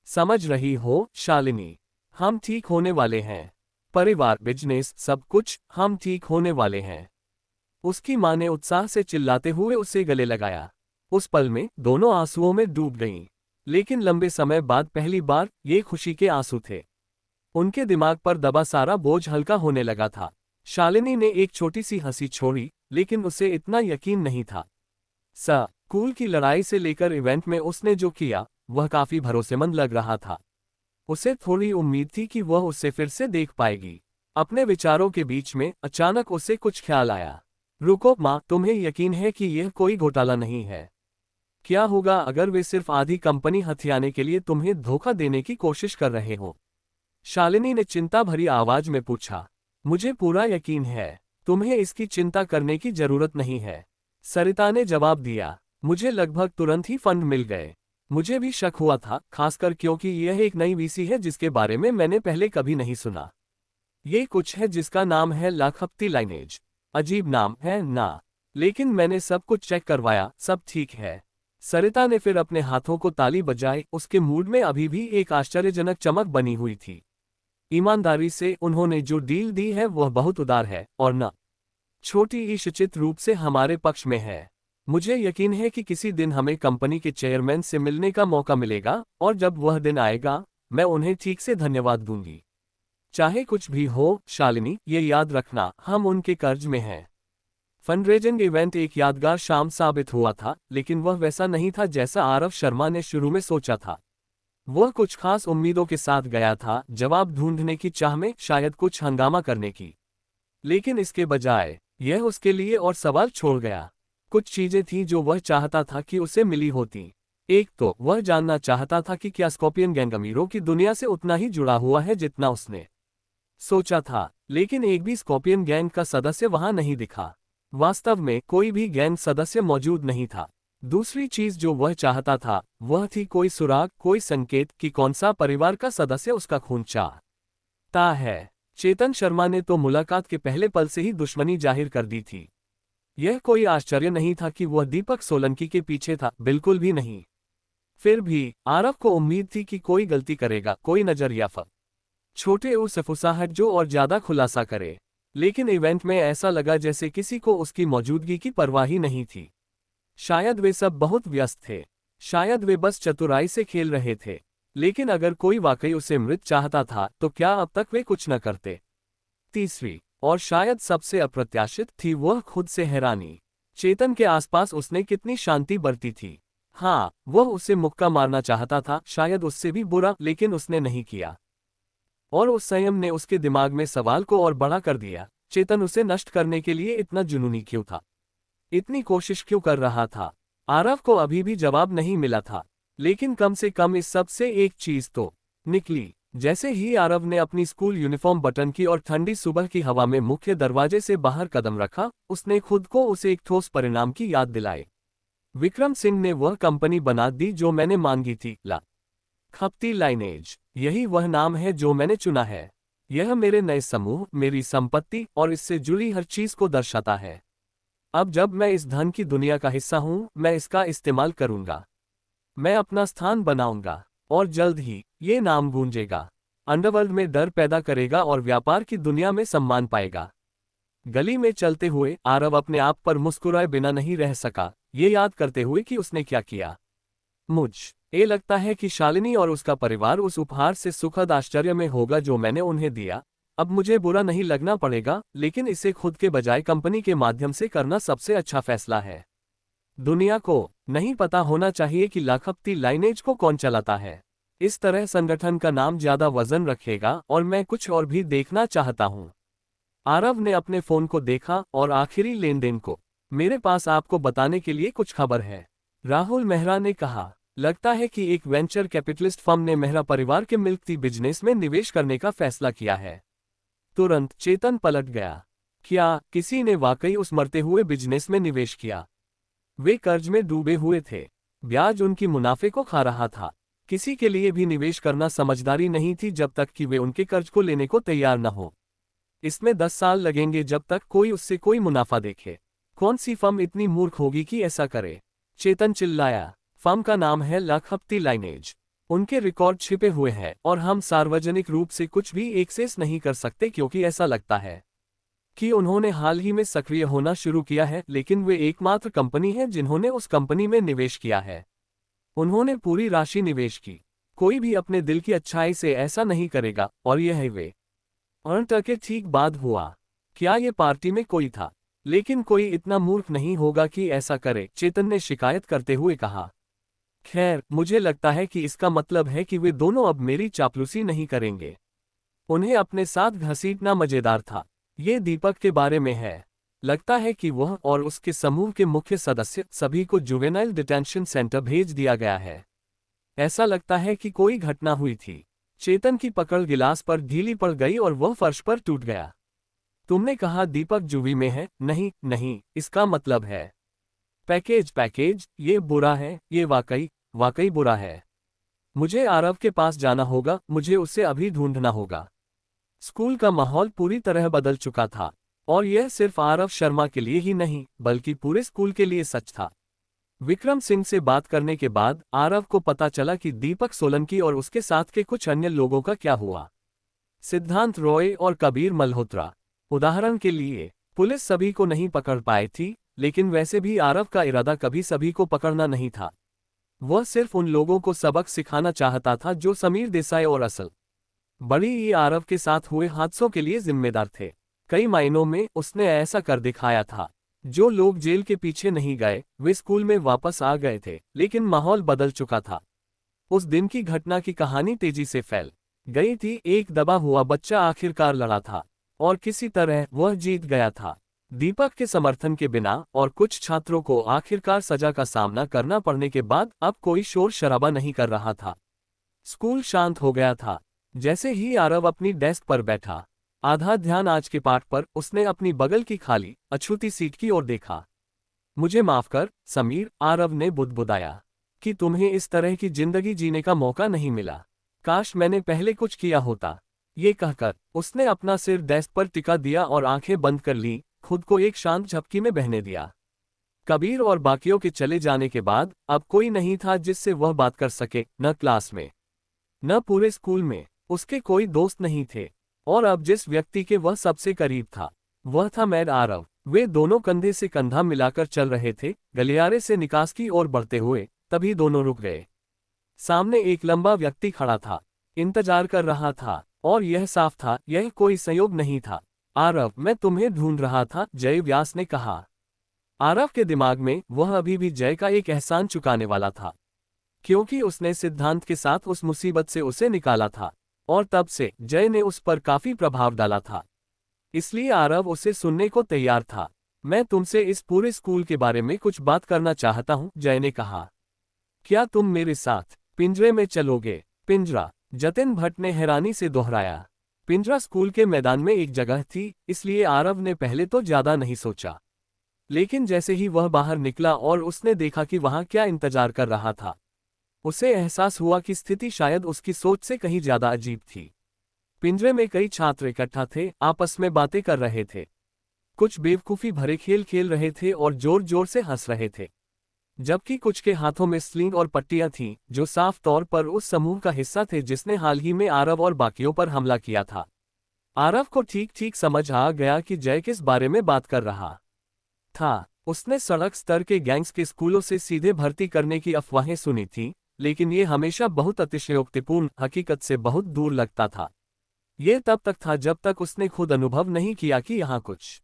समझ रही हो शालिनी, हम ठीक होने वाले हैं। परिवार, बिजनेस, सब कुछ, हम ठीक होने वाले हैं। उसकी मां ने उत्साह से चिल्लाते हुए उसे गले लगाया। उस पल में दोनों आंसुओं में डूब गईं। लेकिन लंबे समय बाद पहली बार ये खुशी के आंसू थे। उनके दिमाग पर दबा सारा बोझ हल्का होने लगा था। शालिनी ने एक छोटी सी हंसी छोड़ी, लेकिन उसे इतना यकीन नहीं था। स्कूल की लड़ाई से लेकर इवेंट में उसने जो किया, वह काफी भरोसेमंद लग रहा था। उसे थोड़ी उम्मीद थी कि वह उसे फिर से देख पाएगी। अपने विचारों के बीच में अचानक उसे कुछ ख्याल आया। रुको माँ, तुम्हें यकीन है कि यह कोई घोटाला नहीं है? क्या होगा अगर वे सिर्फ आधी कंपनी हथियाने के लिए तुम्हें धोखा देने की कोशिश कर रहे हो? शालिनी ने चिंता भरी आवाज में पूछा। मुझे पूरा यकीन है, तुम्हें इसकी चिंता करने की जरूरत नहीं है, सरिता ने जवाब दिया। मुझे लगभग तुरंत ही फंड मिल गए। मुझे भी शक हुआ था, खासकर क्योंकि यह एक नई वीसी है जिसके बारे में मैंने पहले कभी नहीं सुना। ये कुछ है जिसका नाम है लाखपति लाइनेज। अजीब नाम है ना? लेकिन मैंने सब कुछ चेक करवाया, सब ठीक है। सरिता ने फिर अपने हाथों को ताली बजाई। उसके मूड में अभी भी एक आश्चर्यजनक चमक बनी हुई थी। ईमानदारी से उन्होंने जो डील दी है वह बहुत उदार है, और न छोटी ईशचित रूप से हमारे पक्ष में है। मुझे यकीन है कि किसी दिन हमें कंपनी के चेयरमैन से मिलने का मौका मिलेगा, और जब वह दिन आएगा मैं उन्हें ठीक से धन्यवाद दूंगी। चाहे कुछ भी हो शालिनी, ये याद रखना, हम उनके कर्ज में हैं। फंडरेजिंग इवेंट एक यादगार शाम साबित हुआ था, लेकिन वह वैसा नहीं था जैसा आरव शर्मा ने शुरू में सोचा था। वह कुछ खास उम्मीदों के साथ गया था, जवाब ढूंढने की चाह में, शायद कुछ हंगामा करने की। लेकिन इसके बजाय यह उसके लिए और सवाल छोड़ गया। कुछ चीजें थीं जो वह चाहता था कि उसे मिली होती। एक तो वह जानना चाहता था कि क्या स्कॉर्पियन गैंग अमीरों की दुनिया से उतना ही जुड़ा हुआ है जितना उसने सोचा था। लेकिन एक भी स्कॉर्पियन गैंग का सदस्य वहां नहीं दिखा। वास्तव में कोई भी गैंग सदस्य मौजूद नहीं था। दूसरी चीज जो वह चाहता था वह थी कोई सुराग, कोई संकेत कि कौन सा परिवार का सदस्य उसका खून चाहता है। चेतन शर्मा ने तो मुलाकात के पहले पल से ही दुश्मनी जाहिर कर दी थी। यह कोई आश्चर्य नहीं था कि वह दीपक सोलंकी के पीछे था, बिल्कुल भी नहीं। फिर भी आरव को उम्मीद थी कि कोई गलती करेगा, कोई नजरिया छोटे उस फुसाहट जो और ज्यादा खुलासा करे। लेकिन इवेंट में ऐसा लगा जैसे किसी को उसकी मौजूदगी की परवाह ही नहीं थी। शायद वे सब बहुत व्यस्त थे, शायद वे बस चतुराई से खेल रहे थे। लेकिन अगर कोई वाकई उसे मृत चाहता था तो क्या अब तक वे कुछ न करते? तीसरी और शायद सबसे अप्रत्याशित थी वह खुद से हैरानी। चेतन के आसपास उसने कितनी शांति बरती थी। हाँ, वह उसे मुक्का मारना चाहता था, शायद उससे भी बुरा, लेकिन उसने नहीं किया। और उस संयम ने उसके दिमाग में सवाल को और बड़ा कर दिया। चेतन उसे नष्ट करने के लिए इतना जुनूनी क्यों था? इतनी कोशिश क्यों कर रहा था? आरव को अभी भी जवाब नहीं मिला था। लेकिन कम से कम इस सब से एक चीज तो निकली। जैसे ही आरव ने अपनी स्कूल यूनिफॉर्म बटन की और ठंडी सुबह की हवा में मुख्य दरवाजे से बाहर कदम रखा, उसने खुद को उसे एक ठोस परिणाम की याद दिलाई। विक्रम सिंह ने वह कंपनी बना दी जो मैंने मांगी थी, लाखपति लाइनेज। यही वह नाम है जो मैंने चुना है। यह मेरे नए समूह, मेरी संपत्ति और इससे जुड़ी हर चीज को दर्शाता है। अब जब मैं इस धन की दुनिया का हिस्सा हूं, मैं इसका इस्तेमाल करूंगा। मैं अपना स्थान बनाऊंगा, और जल्द ही ये नाम गूंजेगा, अंडरवर्ल्ड में डर पैदा करेगा और व्यापार की दुनिया में सम्मान पाएगा। गली में चलते हुए आरव अपने आप पर मुस्कुराए बिना नहीं रह सका, ये याद करते हुए कि उसने क्या किया। मुझे लगता है कि शालिनी और उसका परिवार उस उपहार से सुखद आश्चर्य में होगा जो मैंने उन्हें दिया। अब मुझे बुरा नहीं लगना पड़ेगा, लेकिन इसे खुद के बजाय कंपनी के माध्यम से करना सबसे अच्छा फैसला है। दुनिया को नहीं पता होना चाहिए कि लाखपति लाइनेज को कौन चलाता है। इस तरह संगठन का नाम ज्यादा वजन रखेगा, और मैं कुछ और भी देखना चाहता हूं। आरव ने अपने फोन को देखा और आखिरी लेनदेन को। मेरे पास आपको बताने के लिए कुछ खबर है, राहुल मेहरा ने कहा। लगता है कि एक वेंचर कैपिटलिस्ट फर्म ने मेहरा परिवार के मिल्क टी बिजनेस में निवेश करने का फैसला किया है। तुरंत चेतन पलट गया। क्या किसी ने वाकई उस मरते हुए बिजनेस में निवेश किया? वे कर्ज में डूबे हुए थे, ब्याज उनकी मुनाफे को खा रहा था। किसी के लिए भी निवेश करना समझदारी नहीं थी जब तक कि वे उनके कर्ज को लेने को तैयार न हो। इसमें 10 साल लगेंगे जब तक कोई उससे कोई मुनाफा देखे। कौन सी फर्म इतनी मूर्ख होगी कि ऐसा करे? चेतन चिल्लाया। फर्म का नाम है लाखपति लाइनेज। उनके रिकॉर्ड छिपे हुए हैं और हम सार्वजनिक रूप से कुछ भी एक्सेस नहीं कर सकते क्योंकि ऐसा लगता है कि उन्होंने हाल ही में सक्रिय होना शुरू किया है, लेकिन वे एकमात्र कंपनी है जिन्होंने उस कंपनी में निवेश किया है। उन्होंने पूरी राशि निवेश की। कोई भी अपने दिल की अच्छाई से ऐसा नहीं करेगा, और यह है वे। अर्नट के ठीक बाद हुआ। क्या ये पार्टी में कोई था? लेकिन कोई इतना मूर्ख नहीं होगा कि ऐसा करे, चेतन ने शिकायत करते हुए कहा। खैर, मुझे लगता है कि इसका मतलब है कि वे दोनों अब मेरी चापलूसी नहीं करेंगे। उन्हें अपने साथ घसीटना मजेदार था। ये दीपक के बारे में है। लगता है कि वह और उसके समूह के मुख्य सदस्य सभी को जुवेनाइल डिटेंशन सेंटर भेज दिया गया है। ऐसा लगता है कि कोई घटना हुई थी। चेतन की पकड़ गिलास पर ढीली पड़ गई और वह फर्श पर टूट गया। तुमने कहा दीपक जुवी में है? नहीं नहीं, इसका मतलब है पैकेज, ये बुरा है, ये वाकई बुरा है। मुझे आरव के पास जाना होगा, मुझे उसे अभी ढूंढना होगा। स्कूल का माहौल पूरी तरह बदल चुका था, और यह सिर्फ आरव शर्मा के लिए ही नहीं बल्कि पूरे स्कूल के लिए सच था। विक्रम सिंह से बात करने के बाद आरव को पता चला कि दीपक सोलंकी और उसके साथ के कुछ अन्य लोगों का क्या हुआ। सिद्धांत रॉय और कबीर मल्होत्रा, उदाहरण के लिए, पुलिस सभी को नहीं पकड़ पाई थी, लेकिन वैसे भी आरव का इरादा कभी सभी को पकड़ना नहीं था। वह सिर्फ उन लोगों को सबक सिखाना चाहता था जो समीर देसाई और असल बड़ी ई आरव के साथ हुए हादसों के लिए जिम्मेदार थे। कई मायनों में उसने ऐसा कर दिखाया था। जो लोग जेल के पीछे नहीं गए वे स्कूल में वापस आ गए थे, लेकिन माहौल बदल चुका था। उस दिन की घटना की कहानी तेजी से फैल गई थी। एक दबा हुआ बच्चा आखिरकार लड़ा था, और किसी तरह वह जीत गया था। दीपक के समर्थन के बिना और कुछ छात्रों को आखिरकार सजा का सामना करना पड़ने के बाद अब कोई शोर शराबा नहीं कर रहा था। स्कूल शांत हो गया था। जैसे ही आरव अपनी डेस्क पर बैठा, आधा ध्यान आज के पाठ पर, उसने अपनी बगल की खाली अछूती सीट की ओर देखा। मुझे माफ कर समीर, आरव ने बुदबुदाया, कि तुम्हें इस तरह की जिंदगी जीने का मौका नहीं मिला। काश मैंने पहले कुछ किया होता। ये कहकर उसने अपना सिर डेस्क पर टिका दिया और आंखें बंद कर ली, खुद को एक शांत झपकी में बहने दिया। कबीर और बाकियों के चले जाने के बाद अब कोई नहीं था जिससे वह बात कर सके, न क्लास में, न पूरे स्कूल में। उसके कोई दोस्त नहीं थे, और अब जिस व्यक्ति के वह सबसे करीब था वह था मैड आरव। वे दोनों कंधे से कंधा मिलाकर चल रहे थे, गलियारे से निकास की ओर बढ़ते हुए। तभी दोनों रुक गए। सामने एक लंबा व्यक्ति खड़ा था, इंतजार कर रहा था, और यह साफ था यह कोई संयोग नहीं था। आरव, मैं तुम्हें ढूंढ रहा था, जय व्यास ने कहा। आरव के दिमाग में वह अभी भी जय का एक एहसान चुकाने वाला था, क्योंकि उसने सिद्धांत के साथ उस मुसीबत से उसे निकाला था, और तब से जय ने उस पर काफी प्रभाव डाला था। इसलिए आरव उसे सुनने को तैयार था। मैं तुमसे इस पूरे स्कूल के बारे में कुछ बात करना चाहता हूं, जय ने कहा। क्या तुम मेरे साथ पिंजरे में चलोगे? पिंजरा, जतिन भट्ट ने हैरानी से दोहराया। पिंजरा स्कूल के मैदान में एक जगह थी, इसलिए आरव ने पहले तो ज्यादा नहीं सोचा। लेकिन जैसे ही वह बाहर निकला और उसने देखा कि वहां क्या इंतजार कर रहा था, उसे एहसास हुआ कि स्थिति शायद उसकी सोच से कहीं ज्यादा अजीब थी। पिंजरे में कई छात्र इकट्ठा थे, आपस में बातें कर रहे थे, कुछ बेवकूफी भरे खेल खेल रहे थे और जोर जोर से हंस रहे थे, जबकि कुछ के हाथों में स्लिंग और पट्टियां थीं, जो साफ तौर पर उस समूह का हिस्सा थे जिसने हाल ही में आरव और बाकियों पर हमला किया था। आरव को ठीक ठीक समझ आ गया कि जय किस बारे में बात कर रहा था। उसने सड़क स्तर के गैंग्स के स्कूलों से सीधे भर्ती करने की अफवाहें सुनी थी, लेकिन ये हमेशा बहुत अतिशयोक्तिपूर्ण, हकीकत से बहुत दूर लगता था। ये तब तक था जब तक उसने खुद अनुभव नहीं किया कि यहाँ कुछ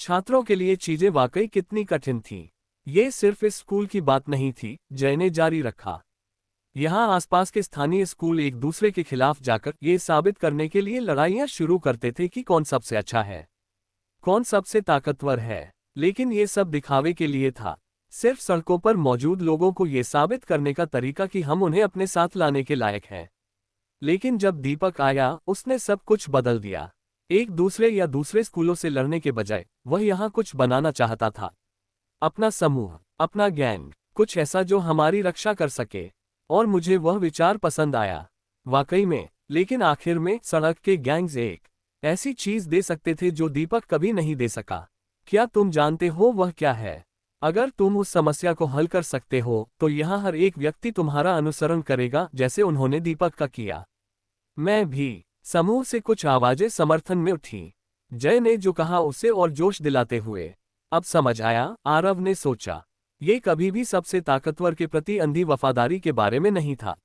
छात्रों के लिए चीजें वाकई कितनी कठिन थीं। ये सिर्फ इस स्कूल की बात नहीं थी, जय ने जारी रखा। यहाँ आसपास के स्थानीय स्कूल एक दूसरे के खिलाफ जाकर ये साबित करने के लिए लड़ाइयाँ शुरू करते थे कि कौन सबसे अच्छा है, कौन सबसे ताकतवर है। लेकिन ये सब दिखावे के लिए था, सिर्फ सड़कों पर मौजूद लोगों को ये साबित करने का तरीका कि हम उन्हें अपने साथ लाने के लायक हैं। लेकिन जब दीपक आया, उसने सब कुछ बदल दिया। एक दूसरे या दूसरे स्कूलों से लड़ने के बजाय वह यहाँ कुछ बनाना चाहता था, अपना समूह, अपना गैंग, कुछ ऐसा जो हमारी रक्षा कर सके। और मुझे वह विचार पसंद आया, वाकई में। लेकिन आखिर में सड़क के गैंग्स एक ऐसी चीज दे सकते थे जो दीपक कभी नहीं दे सका। क्या तुम जानते हो वह क्या है? अगर तुम उस समस्या को हल कर सकते हो तो यहाँ हर एक व्यक्ति तुम्हारा अनुसरण करेगा, जैसे उन्होंने दीपक का किया। मैं भी। समूह से कुछ आवाजें समर्थन में उठी। जय ने जो कहा उसे और जोश दिलाते हुए। अब समझ आया, आरव ने सोचा। ये कभी भी सबसे ताकतवर के प्रति अंधी वफादारी के बारे में नहीं था।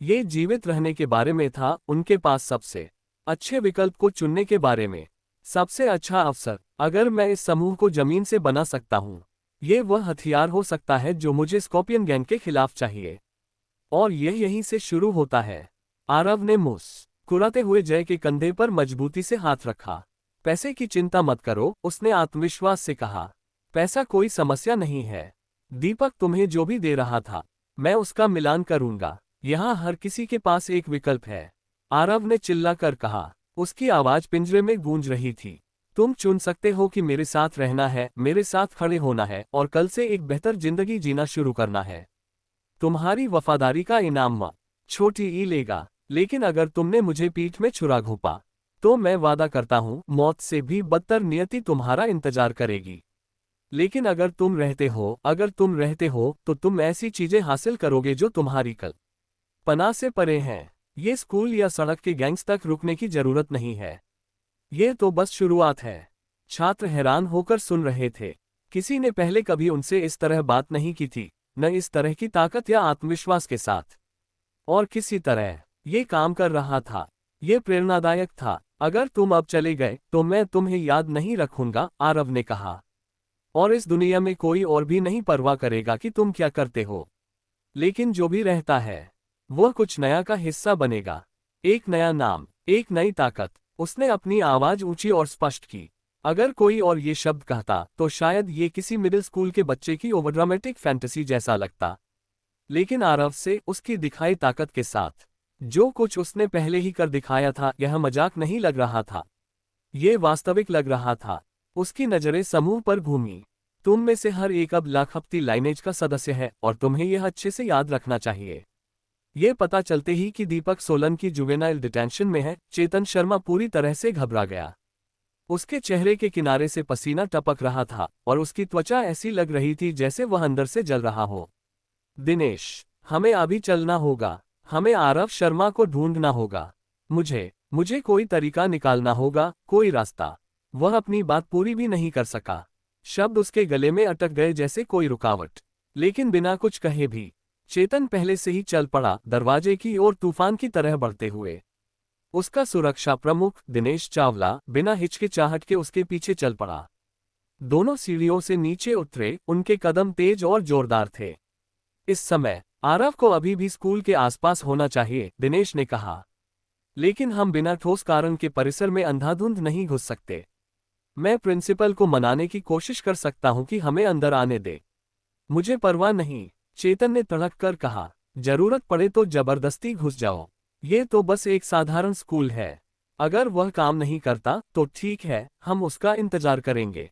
ये जीवित रहने के बारे में था, उनके पास सबसे अच्छे विकल्प को चुनने के बारे में। सबसे अच्छा अवसर, अगर मैं इस समूह को जमीन से बना सकता हूँ, ये वह हथियार हो सकता है जो मुझे स्कॉर्पियन गैंग के खिलाफ चाहिए। और यह यहीं से शुरू होता है। आरव ने मुस्कुराते हुए जय के कंधे पर मजबूती से हाथ रखा। पैसे की चिंता मत करो, उसने आत्मविश्वास से कहा। पैसा कोई समस्या नहीं है। दीपक तुम्हें जो भी दे रहा था, मैं उसका मिलान करूंगा। यहाँ हर किसी के पास एक विकल्प है, आरव ने चिल्लाकर कहा। उसकी आवाज पिंजरे में गूंज रही थी। तुम चुन सकते हो कि मेरे साथ रहना है, मेरे साथ खड़े होना है और कल से एक बेहतर जिंदगी जीना शुरू करना है। तुम्हारी वफादारी का इनाम छोटी ई लेगा, लेकिन अगर तुमने मुझे पीठ में छुरा घोंपा तो मैं वादा करता हूं, मौत से भी बदतर नियति तुम्हारा इंतजार करेगी। लेकिन अगर तुम रहते हो तो तुम ऐसी चीजें हासिल करोगे जो तुम्हारी कल्पना से परे हैं। ये स्कूल या सड़क के गैंग्स तक रुकने की जरूरत नहीं है। ये तो बस शुरुआत है। छात्र हैरान होकर सुन रहे थे। किसी ने पहले कभी उनसे इस तरह बात नहीं की थी, न इस तरह की ताकत या आत्मविश्वास के साथ। और किसी तरह ये काम कर रहा था। ये प्रेरणादायक था। अगर तुम अब चले गए तो मैं तुम्हें याद नहीं रखूंगा, आरव ने कहा। और इस दुनिया में कोई और भी नहीं परवाह करेगा कि तुम क्या करते हो। लेकिन जो भी रहता है, वह कुछ नया का हिस्सा बनेगा। एक नया नाम, एक नई ताकत। उसने अपनी आवाज ऊंची और स्पष्ट की। अगर कोई और ये शब्द कहता तो शायद ये किसी मिडिल स्कूल के बच्चे की ओवरड्रामेटिक फैंटेसी जैसा लगता। लेकिन आरव से, उसकी दिखाई ताकत के साथ, जो कुछ उसने पहले ही कर दिखाया था, यह मजाक नहीं लग रहा था। ये वास्तविक लग रहा था। उसकी नजरें समूह पर घूमी। तुम में से हर एक अब लाखपति लाइनेज का सदस्य है और तुम्हें यह अच्छे से याद रखना चाहिए। ये पता चलते ही कि दीपक सोलन की जुवेनाइल डिटेंशन में है, चेतन शर्मा पूरी तरह से घबरा गया। उसके चेहरे के किनारे से पसीना टपक रहा था और उसकी त्वचा ऐसी लग रही थी जैसे वह अंदर से जल रहा हो। दिनेश, हमें अभी चलना होगा। हमें आरव शर्मा को ढूंढना होगा। मुझे कोई तरीका निकालना होगा, कोई रास्ता। वह अपनी बात पूरी भी नहीं कर सका। शब्द उसके गले में अटक गए जैसे कोई रुकावट। लेकिन बिना कुछ कहे भी चेतन पहले से ही चल पड़ा, दरवाजे की ओर तूफान की तरह बढ़ते हुए। उसका सुरक्षा प्रमुख दिनेश चावला बिना हिचकिचाहट के उसके पीछे चल पड़ा। दोनों सीढ़ियों से नीचे उतरे, उनके कदम तेज और जोरदार थे। इस समय आरव को अभी भी स्कूल के आसपास होना चाहिए, दिनेश ने कहा। लेकिन हम बिना ठोस कारण के परिसर में अंधाधुंध नहीं घुस सकते। मैं प्रिंसिपल को मनाने की कोशिश कर सकता हूं कि हमें अंदर आने दे। मुझे परवाह नहीं, चेतन ने तड़क कर कहा। जरूरत पड़े तो जबरदस्ती घुस जाओ। ये तो बस एक साधारण स्कूल है। अगर वह काम नहीं करता तो ठीक है, हम उसका इंतजार करेंगे।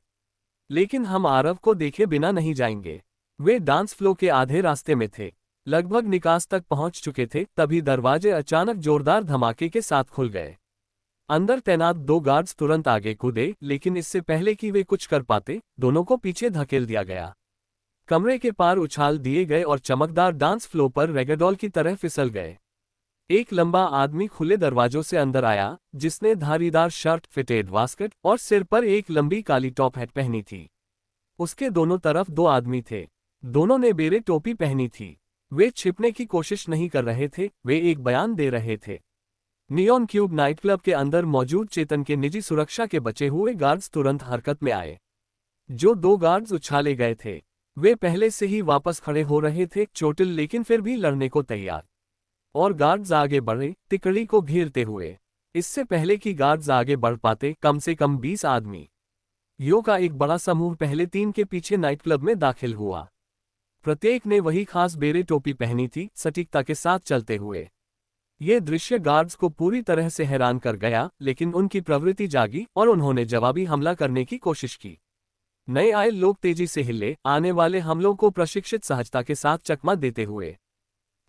लेकिन हम आरव को देखे बिना नहीं जाएंगे। वे डांस फ्लो के आधे रास्ते में थे, लगभग निकास तक पहुंच चुके थे, तभी दरवाजे अचानक जोरदार धमाके के साथ खुल गए। अंदर तैनात 2 गार्ड्स तुरंत आगे कूदे, लेकिन इससे पहले कि वे कुछ कर पाते, दोनों को पीछे धकेल दिया गया। कमरे के पार उछाल दिए गए और चमकदार डांस फ्लो पर रेगेडॉल की तरह फिसल गए। एक लंबा आदमी खुले दरवाजों से अंदर आया, जिसने धारीदार शर्ट, फिटेड वास्कट और सिर पर एक लंबी काली टॉप हैट पहनी थी। उसके दोनों तरफ 2 आदमी थे। दोनों ने बेरे टोपी पहनी थी। वे छिपने की कोशिश नहीं कर रहे थे, वे एक बयान दे रहे थे। नियॉन क्यूब नाइट क्लब के अंदर मौजूद चेतन के निजी सुरक्षा के बचे हुए गार्ड्स तुरंत हरकत में आए। जो 2 गार्ड्स उछाले गए थे, वे पहले से ही वापस खड़े हो रहे थे, चोटिल लेकिन फिर भी लड़ने को तैयार। और गार्ड्स आगे बढ़े, तिकड़ी को घेरते हुए। इससे पहले कि गार्ड्स आगे बढ़ पाते, कम से कम 20 आदमी यो का एक बड़ा समूह पहले 3 के पीछे नाइट क्लब में दाखिल हुआ। प्रत्येक ने वही खास बेरे टोपी पहनी थी, सटीकता के साथ चलते हुए। ये दृश्य गार्ड्स को पूरी तरह से हैरान कर गया, लेकिन उनकी प्रवृत्ति जागी और उन्होंने जवाबी हमला करने की कोशिश की। नए आए लोग तेजी से हिले, आने वाले हमलों को प्रशिक्षित सहजता के साथ चकमा देते हुए।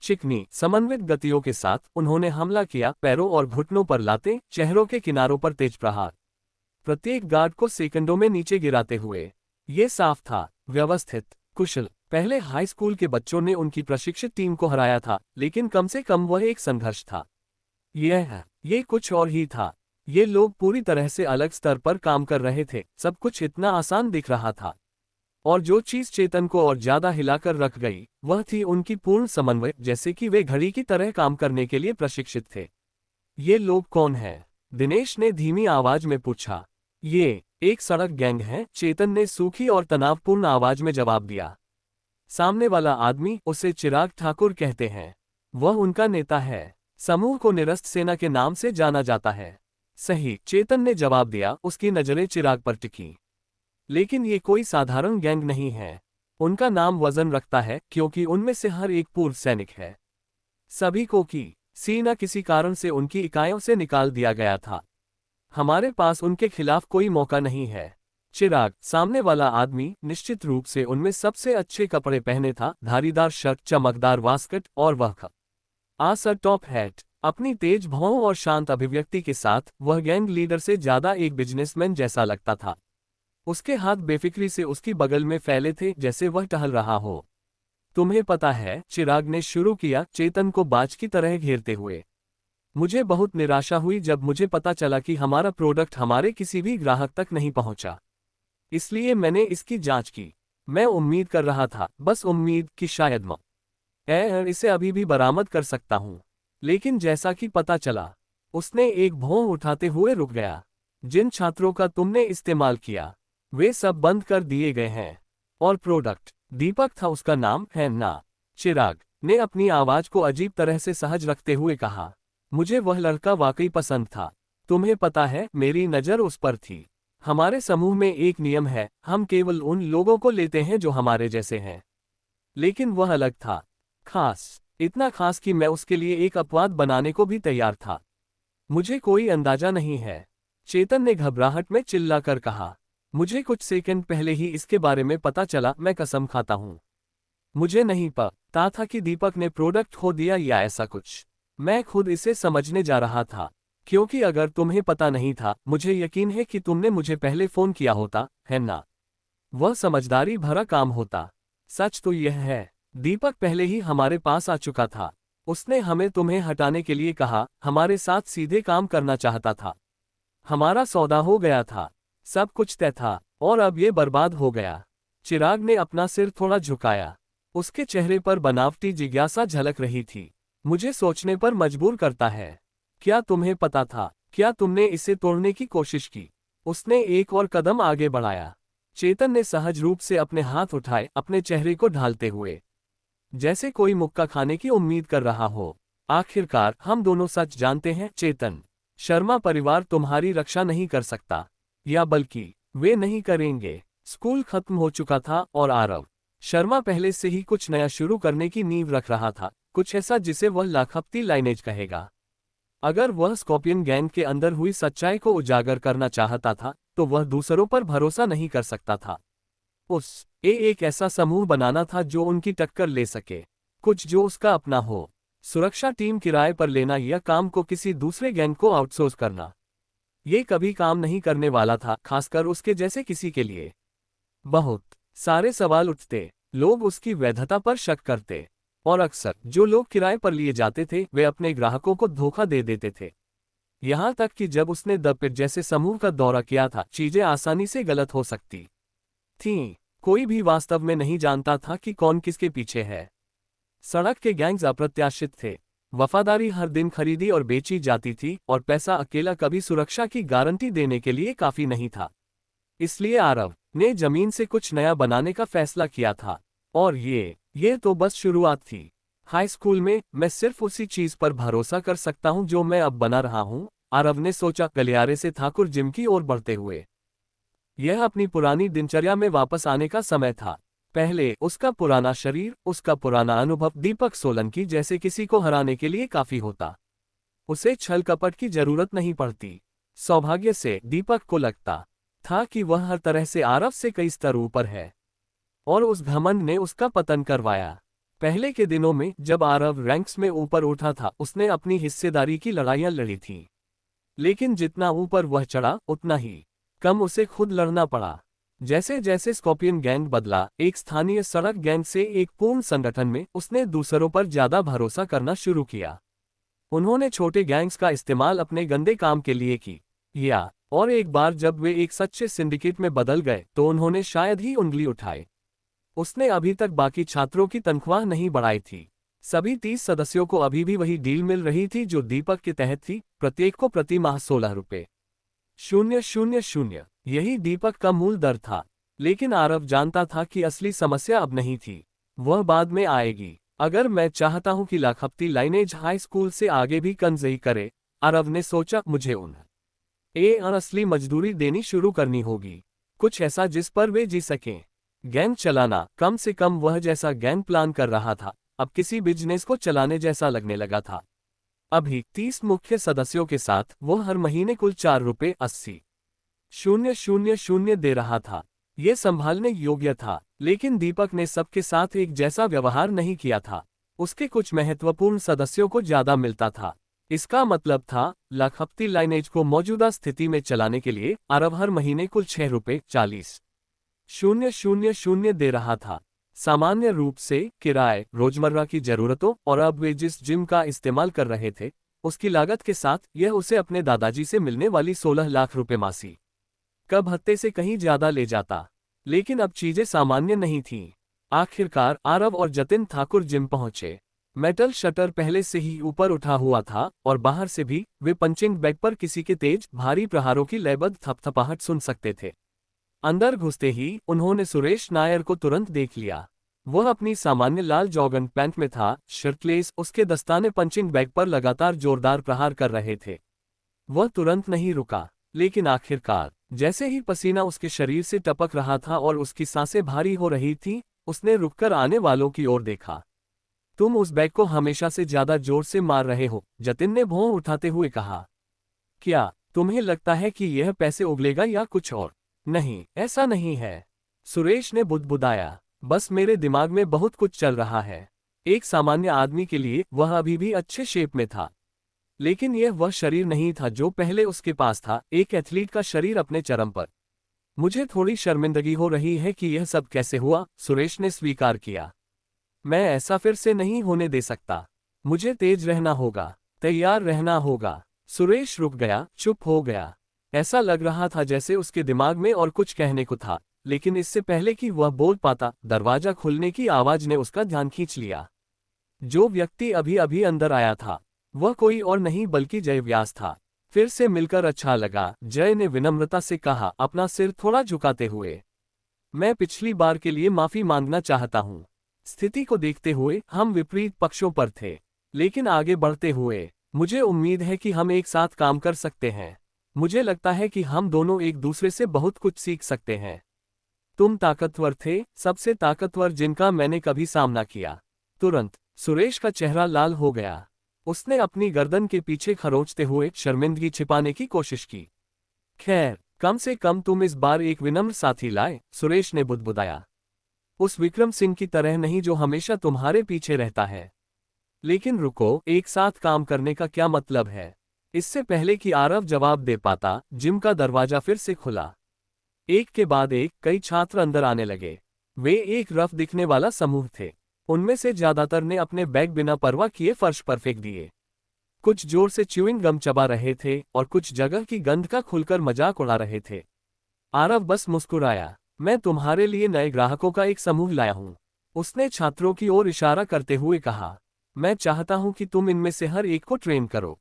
चिकनी, समन्वित गतियों के साथ उन्होंने हमला किया, पैरों और घुटनों पर लाते, चेहरों के किनारों पर तेज प्रहार। प्रत्येक गार्ड को सेकंडों में नीचे गिराते हुए। ये साफ था, व्यवस्थित, कुशल। पहले हाई स्कूल के बच्चों ने उनकी प्रशिक्षित टीम को हराया था, लेकिन कम से कम वह एक संघर्ष था। ये कुछ और ही था। ये लोग पूरी तरह से अलग स्तर पर काम कर रहे थे, सब कुछ इतना आसान दिख रहा था। और जो चीज चेतन को और ज्यादा हिलाकर रख गई, वह थी उनकी पूर्ण समन्वय, जैसे कि वे घड़ी की तरह काम करने के लिए प्रशिक्षित थे। ये लोग कौन हैं? दिनेश ने धीमी आवाज में पूछा। ये एक सड़क गैंग है, चेतन ने सूखी और तनावपूर्ण आवाज में जवाब दिया। सामने वाला आदमी, उसे चिराग ठाकुर कहते हैं। वह उनका नेता है। समूह को निरस्त सेना के नाम से जाना जाता है। सही, चेतन ने जवाब दिया, उसकी नजरें चिराग पर टिकी। लेकिन ये कोई साधारण गैंग नहीं है। उनका नाम वजन रखता है, क्योंकि उनमें से हर एक पूर्व सैनिक है। सभी को सेना किसी कारण से उनकी इकाइयों से निकाल दिया गया था। हमारे पास उनके खिलाफ कोई मौका नहीं है। चिराग, सामने वाला आदमी, निश्चित रूप से उनमें सबसे अच्छे कपड़े पहने था, धारीदार शर्ट, चमकदार वास्कट और वह आसर टॉप हैट। अपनी तेज भौं और शांत अभिव्यक्ति के साथ वह गैंग लीडर से ज्यादा एक बिजनेसमैन जैसा लगता था। उसके हाथ बेफिक्री से उसकी बगल में फैले थे, जैसे वह टहल रहा हो। तुम्हें पता है, चिराग ने शुरू किया, चेतन को बाज की तरह घेरते हुए। मुझे बहुत निराशा हुई जब मुझे पता चला कि हमारा प्रोडक्ट हमारे किसी भी ग्राहक तक नहीं पहुंचा। इसलिए मैंने इसकी जांच की। मैं उम्मीद कर रहा था, बस उम्मीद, कि शायद मैं इसे अभी भी बरामद कर सकता हूं। लेकिन जैसा कि पता चला, उसने एक भौं उठाते हुए रुक गया। जिन छात्रों का तुमने इस्तेमाल किया, वे सब बंद कर दिए गए हैं। और प्रोडक्ट, दीपक था उसका नाम, है ना? चिराग ने अपनी आवाज को अजीब तरह से सहज रखते हुए कहा। मुझे वह लड़का वाकई पसंद था। तुम्हें पता है, मेरी नज़र उस पर थी। हमारे समूह में एक नियम है, हम केवल उन लोगों को लेते हैं जो हमारे जैसे हैं। लेकिन वह अलग था। खास, इतना खास कि मैं उसके लिए एक अपवाद बनाने को भी तैयार था। मुझे कोई अंदाजा नहीं है, चेतन ने घबराहट में चिल्लाकर कहा। मुझे कुछ सेकंड पहले ही इसके बारे में पता चला, मैं कसम खाता हूं। मुझे नहीं पता था कि दीपक ने प्रोडक्ट खो दिया या ऐसा कुछ। मैं खुद इसे समझने जा रहा था, क्योंकि अगर तुम्हें पता नहीं था, मुझे यकीन है कि तुमने मुझे पहले फोन किया होता, है ना? वह समझदारी भरा काम होता। सच तो यह है, दीपक पहले ही हमारे पास आ चुका था। उसने हमें तुम्हें हटाने के लिए कहा, हमारे साथ सीधे काम करना चाहता था। हमारा सौदा हो गया था, सब कुछ तय था, और अब ये बर्बाद हो गया। चिराग ने अपना सिर थोड़ा झुकाया। उसके चेहरे पर बनावटी जिज्ञासा झलक रही थी। मुझे सोचने पर मजबूर करता है। क्या तुम्हें पता था? क्या तुमने इसे तोड़ने की कोशिश की? उसने एक और कदम आगे बढ़ाया। चेतन ने सहज रूप से अपने हाथ उठाए, अपने चेहरे को ढालते हुए, जैसे कोई मुक्का खाने की उम्मीद कर रहा हो। आखिरकार हम दोनों सच जानते हैं, चेतन। शर्मा परिवार तुम्हारी रक्षा नहीं कर सकता, या बल्कि वे नहीं करेंगे। स्कूल खत्म हो चुका था और आरव शर्मा पहले से ही कुछ नया शुरू करने की नींव रख रहा था, कुछ ऐसा जिसे वह लाखपति लाइनेज कहेगा। अगर वह स्कॉर्पियन गैंग के अंदर हुई सच्चाई को उजागर करना चाहता था, तो वह दूसरों पर भरोसा नहीं कर सकता था। एक ऐसा समूह बनाना था जो उनकी टक्कर ले सके, कुछ जो उसका अपना हो। सुरक्षा टीम किराए पर लेना या काम को किसी दूसरे गैंग को आउटसोर्स करना, ये कभी काम नहीं करने वाला था, खासकर उसके जैसे किसी के लिए। बहुत सारे सवाल उठते, लोग उसकी वैधता पर शक करते, और अक्सर जो लोग किराए पर लिए जाते थे, वे अपने ग्राहकों को धोखा दे देते थे। यहां तक कि जब उसने द पिट जैसे समूह का दौरा किया था, चीजें आसानी से गलत हो सकती थीं। कोई भी वास्तव में नहीं जानता था कि कौन किसके पीछे है। सड़क के गैंग्स अप्रत्याशित थे। वफादारी हर दिन खरीदी और बेची जाती थी, और पैसा अकेला कभी सुरक्षा की गारंटी देने के लिए काफी नहीं था। इसलिए आरव ने जमीन से कुछ नया बनाने का फैसला किया था। और ये तो बस शुरुआत थी। हाई स्कूल में मैं सिर्फ उसी चीज पर भरोसा कर सकता हूं जो मैं अब बना रहा हूं, आरव ने सोचा, गलियारे से ठाकुर जिम की ओर बढ़ते हुए। यह अपनी पुरानी दिनचर्या में वापस आने का समय था। पहले उसका पुराना शरीर, उसका पुराना अनुभव दीपक सोलंकी जैसे किसी को हराने के लिए काफी होता। उसे छल कपट की जरूरत नहीं पड़ती। सौभाग्य से दीपक को लगता था कि वह हर तरह से आरव से कई स्तर ऊपर है, और उस घमंड ने उसका पतन करवाया। पहले के दिनों में जब आरव रैंक्स में ऊपर उठा था, उसने अपनी हिस्सेदारी की लड़ाइयां लड़ी थीं। लेकिन जितना ऊपर वह चढ़ा, उतना ही कम उसे खुद लड़ना पड़ा। जैसे जैसे स्कॉर्पियन गैंग बदला, एक स्थानीय सड़क गैंग से एक पूर्ण संगठन में, उसने दूसरों पर ज्यादा भरोसा करना शुरू किया। उन्होंने छोटे गैंग्स का इस्तेमाल अपने गंदे काम के लिए किया, और एक बार जब वे एक सच्चे सिंडिकेट में बदल गए तो उन्होंने शायद ही उंगली उठाई। उसने अभी तक बाकी छात्रों की तनख्वाह नहीं बढ़ाई थी। सभी 30 सदस्यों को अभी भी वही डील मिल रही थी जो दीपक के तहत थी, प्रत्येक को प्रति माह 16 रुपये। 000। यही दीपक का मूल दर था। लेकिन आरव जानता था कि असली समस्या अब नहीं थी, वह बाद में आएगी। अगर मैं चाहता हूं कि लाखपति लाइनेज हाई स्कूल से आगे भी कंजई करे, आरव ने सोचा, मुझे उन्हें असली मजदूरी देनी शुरू करनी होगी, कुछ ऐसा जिस पर वे जी सकें। गैंग चलाना, कम से कम वह जैसा गैंग प्लान कर रहा था, अब किसी बिजनेस को चलाने जैसा लगने लगा था। अभी 30 मुख्य सदस्यों के साथ वो हर महीने कुल 4 रुपये 80,000 दे रहा था। ये संभालने योग्य था, लेकिन दीपक ने सबके साथ एक जैसा व्यवहार नहीं किया था। उसके कुछ महत्वपूर्ण सदस्यों को ज्यादा मिलता था। इसका मतलब था, लाखपति लाइनेज को मौजूदा स्थिति में चलाने के लिए आरव हर महीने कुल 6 रुपये 40,000 दे रहा था। सामान्य रूप से किराए, रोजमर्रा की जरूरतों और अब वे जिस जिम का इस्तेमाल कर रहे थे, उसकी लागत के साथ यह उसे अपने दादाजी से मिलने वाली 16 लाख रुपए मासी कब हत्ते से कहीं ज्यादा ले जाता। लेकिन अब चीजें सामान्य नहीं थीं। आखिरकार आरव और जतिन ठाकुर जिम पहुंचे। मेटल शटर पहले से ही ऊपर उठा हुआ था और बाहर से भी वे पंचिंग बैग पर किसी के तेज भारी प्रहारों की लयबद्ध थपथपाहट सुन सकते थे। अंदर घुसते ही उन्होंने सुरेश नायर को तुरंत देख लिया। वह अपनी सामान्य लाल जॉगन पैंट में था, शर्टलेस, उसके दस्ताने पंचिंग बैग पर लगातार जोरदार प्रहार कर रहे थे। वह तुरंत नहीं रुका, लेकिन आखिरकार जैसे ही पसीना उसके शरीर से टपक रहा था और उसकी सांसें भारी हो रही थीं, उसने रुककर आने वालों की ओर देखा। तुम उस बैग को हमेशा से ज्यादा जोर से मार रहे हो, जतिन ने भौं उठाते हुए कहा। क्या तुम्हें लगता है कि यह पैसे उगलेगा या कुछ और? नहीं, ऐसा नहीं है, सुरेश ने बुदबुदाया। बस मेरे दिमाग में बहुत कुछ चल रहा है। एक सामान्य आदमी के लिए वह अभी भी अच्छे शेप में था, लेकिन यह वह शरीर नहीं था जो पहले उसके पास था, एक एथलीट का शरीर अपने चरम पर। मुझे थोड़ी शर्मिंदगी हो रही है कि यह सब कैसे हुआ, सुरेश ने स्वीकार किया। मैं ऐसा फिर से नहीं होने दे सकता। मुझे तेज रहना होगा, तैयार रहना होगा। सुरेश रुक गया, चुप हो गया। ऐसा लग रहा था जैसे उसके दिमाग में और कुछ कहने को था, लेकिन इससे पहले कि वह बोल पाता, दरवाजा खुलने की आवाज ने उसका ध्यान खींच लिया। जो व्यक्ति अभी अभी अंदर आया था, वह कोई और नहीं बल्कि जय व्यास था। फिर से मिलकर अच्छा लगा, जय ने विनम्रता से कहा, अपना सिर थोड़ा झुकाते हुए। मैं पिछली बार के लिए माफी मांगना चाहता हूँ। स्थिति को देखते हुए हम विपरीत पक्षों पर थे, लेकिन आगे बढ़ते हुए मुझे उम्मीद है कि हम एक साथ काम कर सकते हैं। मुझे लगता है कि हम दोनों एक दूसरे से बहुत कुछ सीख सकते हैं। तुम ताकतवर थे, सबसे ताकतवर जिनका मैंने कभी सामना किया। तुरंत सुरेश का चेहरा लाल हो गया। उसने अपनी गर्दन के पीछे खरोंचते हुए शर्मिंदगी छिपाने की कोशिश की। खैर, कम से कम तुम इस बार एक विनम्र साथी लाए, सुरेश ने बुदबुदाया। उस विक्रम सिंह की तरह नहीं जो हमेशा तुम्हारे पीछे रहता है। लेकिन रुको, एक साथ काम करने का क्या मतलब है? इससे पहले कि आरव जवाब दे पाता, जिम का दरवाजा फिर से खुला। एक के बाद एक कई छात्र अंदर आने लगे। वे एक रफ दिखने वाला समूह थे। उनमें से ज्यादातर ने अपने बैग बिना परवाह किए फर्श पर फेंक दिए। कुछ जोर से च्यूइंग गम चबा रहे थे और कुछ जगह की गंध का खुलकर मजाक उड़ा रहे थे। आरव बस मुस्कुराया। मैं तुम्हारे लिए नए ग्राहकों का एक समूह लाया हूं, उसने छात्रों की ओर इशारा करते हुए कहा। मैं चाहता हूं कि तुम इनमें से हर एक को ट्रेन करो,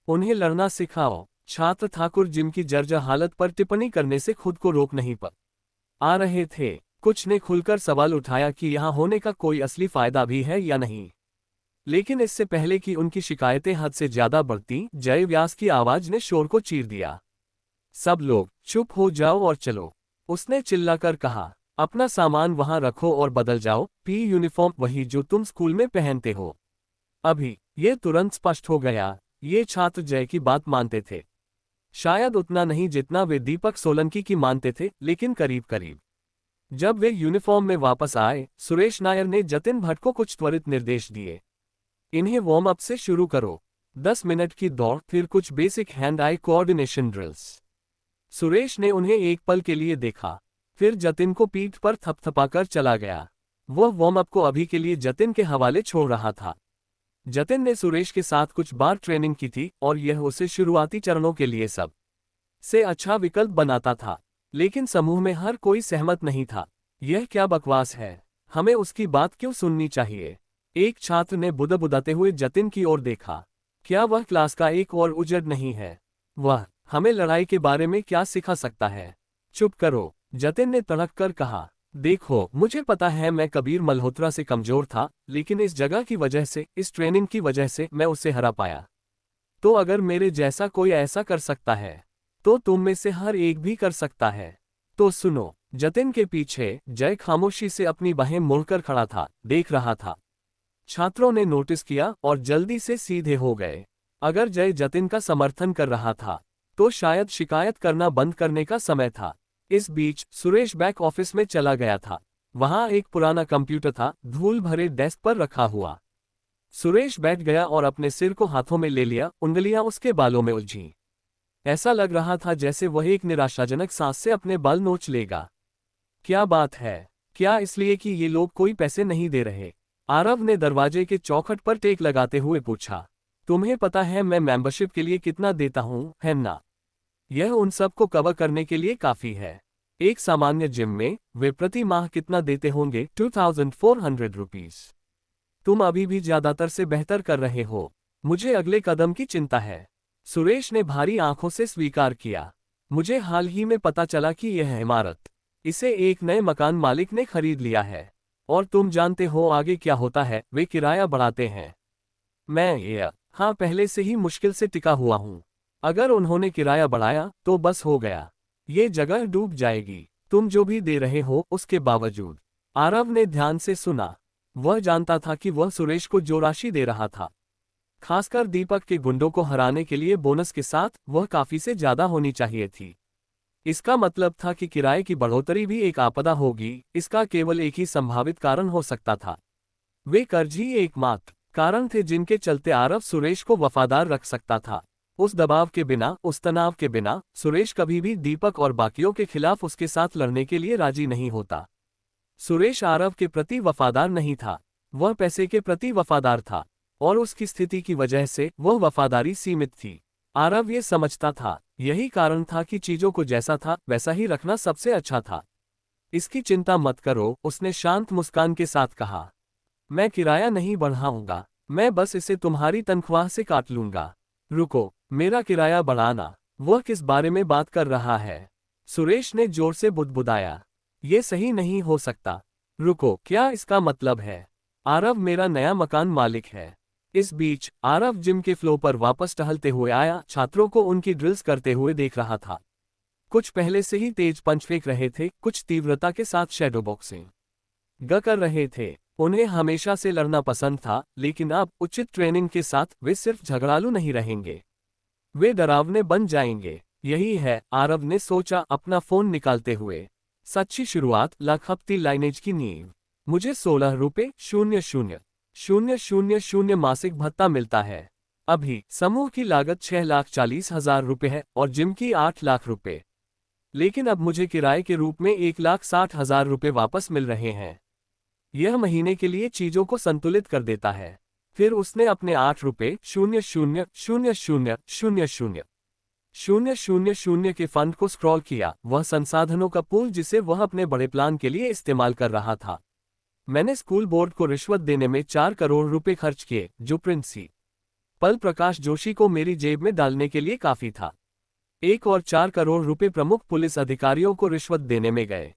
उन्हें लड़ना सिखाओ। छात्र ठाकुर जिम की जर्जर हालत पर टिप्पणी करने से खुद को रोक नहीं पा रहे थे। कुछ ने खुलकर सवाल उठाया कि यहाँ होने का कोई असली फायदा भी है या नहीं। लेकिन इससे पहले कि उनकी शिकायतें हद से ज्यादा बढ़ती, जय व्यास की आवाज ने शोर को चीर दिया। सब लोग चुप हो जाओ और चलो, उसने चिल्लाकर कहा। अपना सामान वहां रखो और बदल जाओ, पी यूनिफॉर्म वही जो तुम स्कूल में पहनते हो। अभी ये तुरंत स्पष्ट हो गया, ये छात्र जय की बात मानते थे। शायद उतना नहीं जितना वे दीपक सोलंकी की मानते थे, लेकिन करीब करीब। जब वे यूनिफॉर्म में वापस आए, सुरेश नायर ने जतिन भट्ट को कुछ त्वरित निर्देश दिए। इन्हें वार्म अप से शुरू करो, 10 मिनट की दौड़, फिर कुछ basic hand eye coordination drills. Suresh ने उन्हें एक पल के लिए देखा। फिर जतिन को पीठ पर थपथपाकर चला गया। वह वार्म अप को अभी के लिए जतिन के हवाले छोड़ रहा था। जतिन ने सुरेश के साथ कुछ बार ट्रेनिंग की थी और यह उसे शुरुआती चरणों के लिए सब से अच्छा विकल्प बनाता था, लेकिन समूह में हर कोई सहमत नहीं था। यह क्या बकवास है, हमें उसकी बात क्यों सुननी चाहिए? एक छात्र ने बुदबुदाते हुए जतिन की ओर देखा। क्या वह क्लास का एक और उजड़ नहीं है? वह हमें लड़ाई के बारे में क्या सिखा सकता है? चुप करो, जतिन ने तड़क कर कहा। देखो, मुझे पता है मैं कबीर मल्होत्रा से कमजोर था, लेकिन इस जगह की वजह से, इस ट्रेनिंग की वजह से मैं उसे हरा पाया। तो अगर मेरे जैसा कोई ऐसा कर सकता है, तो तुम में से हर एक भी कर सकता है। तो सुनो। जतिन के पीछे जय खामोशी से अपनी बाहें मोड़कर खड़ा था, देख रहा था। छात्रों ने नोटिस किया और जल्दी से सीधे हो गए। अगर जय जतिन का समर्थन कर रहा था, तो शायद शिकायत करना बंद करने का समय था। इस बीच सुरेश बैक ऑफिस में चला गया था। वहां एक पुराना कंप्यूटर था, धूल भरे डेस्क पर रखा हुआ। सुरेश बैठ गया और अपने सिर को हाथों में ले लिया, उंगलियां उसके बालों में उलझीं। ऐसा लग रहा था जैसे वह एक निराशाजनक सांस से अपने बाल नोच लेगा। क्या बात है? क्या इसलिए कि ये लोग कोई पैसे नहीं दे रहे? आरव ने दरवाजे के चौखट पर टेक लगाते हुए पूछा। तुम्हें पता है मैं मेंबरशिप के लिए कितना देता हूं, है ना? यह उन सब को कवर करने के लिए काफी है। एक सामान्य जिम में वे प्रति माह कितना देते होंगे? 2400 रुपीस। तुम अभी भी ज्यादातर से बेहतर कर रहे हो। मुझे अगले कदम की चिंता है। सुरेश ने भारी आंखों से स्वीकार किया। मुझे हाल ही में पता चला कि यह इमारत, इसे एक नए मकान मालिक ने खरीद लिया है। और तुम जानते हो आगे क्या होता है, वे किराया बढ़ाते हैं। हाँ, पहले से ही मुश्किल से टिका हुआ हूँ। अगर उन्होंने किराया बढ़ाया तो बस हो गया, ये जगह डूब जाएगी। तुम जो भी दे रहे हो उसके बावजूद। आरव ने ध्यान से सुना। वह जानता था कि वह सुरेश को जो राशि दे रहा था, खासकर दीपक के गुंडों को हराने के लिए बोनस के साथ, वह काफी से ज्यादा होनी चाहिए थी। इसका मतलब था कि किराए की बढ़ोतरी भी एक आपदा होगी। इसका केवल एक ही संभावित कारण हो सकता था। वे कर्ज ही एकमात्र कारण थे जिनके चलते आरव सुरेश को वफादार रख सकता था। उस दबाव के बिना, उस तनाव के बिना, सुरेश कभी भी दीपक और बाकियों के खिलाफ उसके साथ लड़ने के लिए राजी नहीं होता। सुरेश आरव के प्रति वफादार नहीं था, वह पैसे के प्रति वफादार था, और उसकी स्थिति की वजह से वह वफादारी सीमित थी। आरव ये समझता था, यही कारण था कि चीजों को जैसा था वैसा ही रखना सबसे अच्छा था। इसकी चिंता मत करो, उसने शांत मुस्कान के साथ कहा। मैं किराया नहीं बढ़ाऊंगा, मैं बस इसे तुम्हारी तनख्वाह से काट लूंगा। रुको, मेरा किराया बढ़ाना? वह किस बारे में बात कर रहा है? सुरेश ने जोर से बुदबुदाया। ये सही नहीं हो सकता। रुको, क्या इसका मतलब है? आरव मेरा नया मकान मालिक है। इस बीच आरव जिम के फ्लो पर वापस टहलते हुए आया, छात्रों को उनकी ड्रिल्स करते हुए देख रहा था। कुछ पहले से ही तेज पंच फेंक रहे थे, कुछ तीव्रता के साथ शैडो बॉक्सिंग कर रहे थे। उन्हें हमेशा से लड़ना पसंद था, लेकिन अब उचित ट्रेनिंग के साथ वे सिर्फ झगड़ालू नहीं रहेंगे, वे डरावने बन जाएंगे। यही है, आरव ने सोचा अपना फोन निकालते हुए। सच्ची शुरुआत, लाखपति लाइनेज की नींव। मुझे 16,000 मासिक भत्ता मिलता है। अभी समूह की लागत 6,40,000 रुपये है और जिम की 8 लाख रुपए। लेकिन अब मुझे किराए के रूप में 1,60,000 रुपये वापस मिल रहे हैं। यह महीने के लिए चीजों को संतुलित कर देता है। फिर उसने अपने 8,000,000 के फंड को स्क्रॉल किया, वह संसाधनों का पूल जिसे वह अपने बड़े प्लान के लिए इस्तेमाल कर रहा था। मैंने स्कूल बोर्ड को रिश्वत देने में 4 करोड़ रुपए खर्च किए, जो प्रिंसिपल प्रकाश जोशी को मेरी जेब में डालने के लिए काफी था। एक और 4 करोड़ रुपए प्रमुख पुलिस अधिकारियों को रिश्वत देने में गए।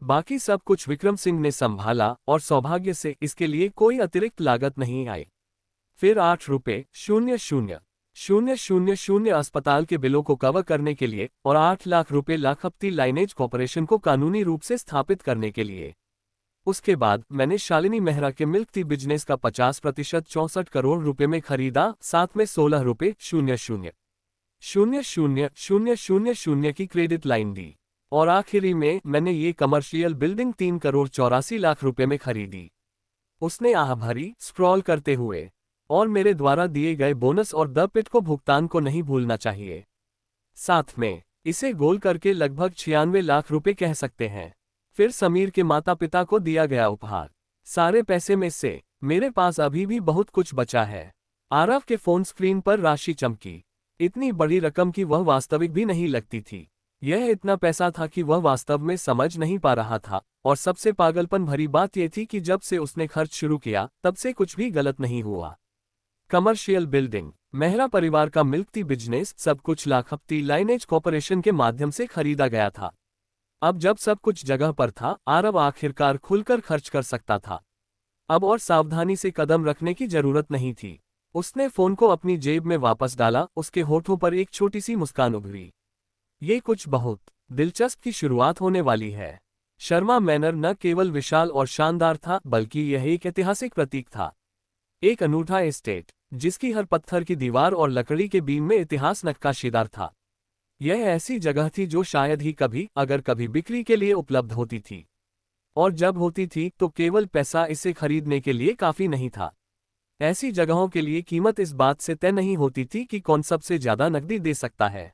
बाकी सब कुछ विक्रम सिंह ने संभाला और सौभाग्य से इसके लिए कोई अतिरिक्त लागत नहीं आई। फिर 8,000,000 अस्पताल के बिलों को कवर करने के लिए और 8 लाख रुपए लाखपति लाइनेज कॉर्पोरेशन को कानूनी रूप से स्थापित करने के लिए। उसके बाद मैंने शालिनी मेहरा के मिल्क टी बिजनेस का 50% 64 करोड़ रुपए में खरीदा, साथ में 16,000,000 की क्रेडिट लाइन दी। और आखिरी में मैंने ये कमर्शियल बिल्डिंग 3 करोड़ 84 लाख रुपए में खरीदी। उसने आह भरी, स्क्रॉल करते हुए। और मेरे द्वारा दिए गए बोनस और द पिट को भुगतान को नहीं भूलना चाहिए। साथ में इसे गोल करके लगभग 96 लाख रुपए कह सकते हैं। फिर समीर के माता पिता को दिया गया उपहार। सारे पैसे में से मेरे पास अभी भी बहुत कुछ बचा है। आरव के फोन स्क्रीन पर राशि चमकी। इतनी बड़ी रकम की वह वास्तविक भी नहीं लगती थी। यह इतना पैसा था कि वह वास्तव में समझ नहीं पा रहा था, और सबसे पागलपन भरी बात यह थी कि जब से उसने खर्च शुरू किया तब से कुछ भी गलत नहीं हुआ। कमर्शियल बिल्डिंग, मेहरा परिवार का मिल्क टी बिजनेस, सब कुछ लाखपति लाइनेज कॉरपोरेशन के माध्यम से खरीदा गया था। अब जब सब कुछ जगह पर था, आरव आखिरकार खुलकर खर्च कर सकता था। अब और सावधानी से कदम रखने की जरूरत नहीं थी। उसने फोन को अपनी जेब में वापस डाला, उसके होठों पर एक छोटी सी मुस्कान उभरी। ये कुछ बहुत दिलचस्प की शुरुआत होने वाली है। शर्मा मैनर न केवल विशाल और शानदार था, बल्कि यह एक ऐतिहासिक प्रतीक था। एक अनूठा एस्टेट जिसकी हर पत्थर की दीवार और लकड़ी के बीम में इतिहास नक्काशीदार था। यह ऐसी जगह थी जो शायद ही कभी, अगर कभी, बिक्री के लिए उपलब्ध होती थी, और जब होती थी तो केवल पैसा इसे खरीदने के लिए काफी नहीं था। ऐसी जगहों के लिए कीमत इस बात से तय नहीं होती थी कि कौन सबसे ज्यादा नकदी दे सकता है।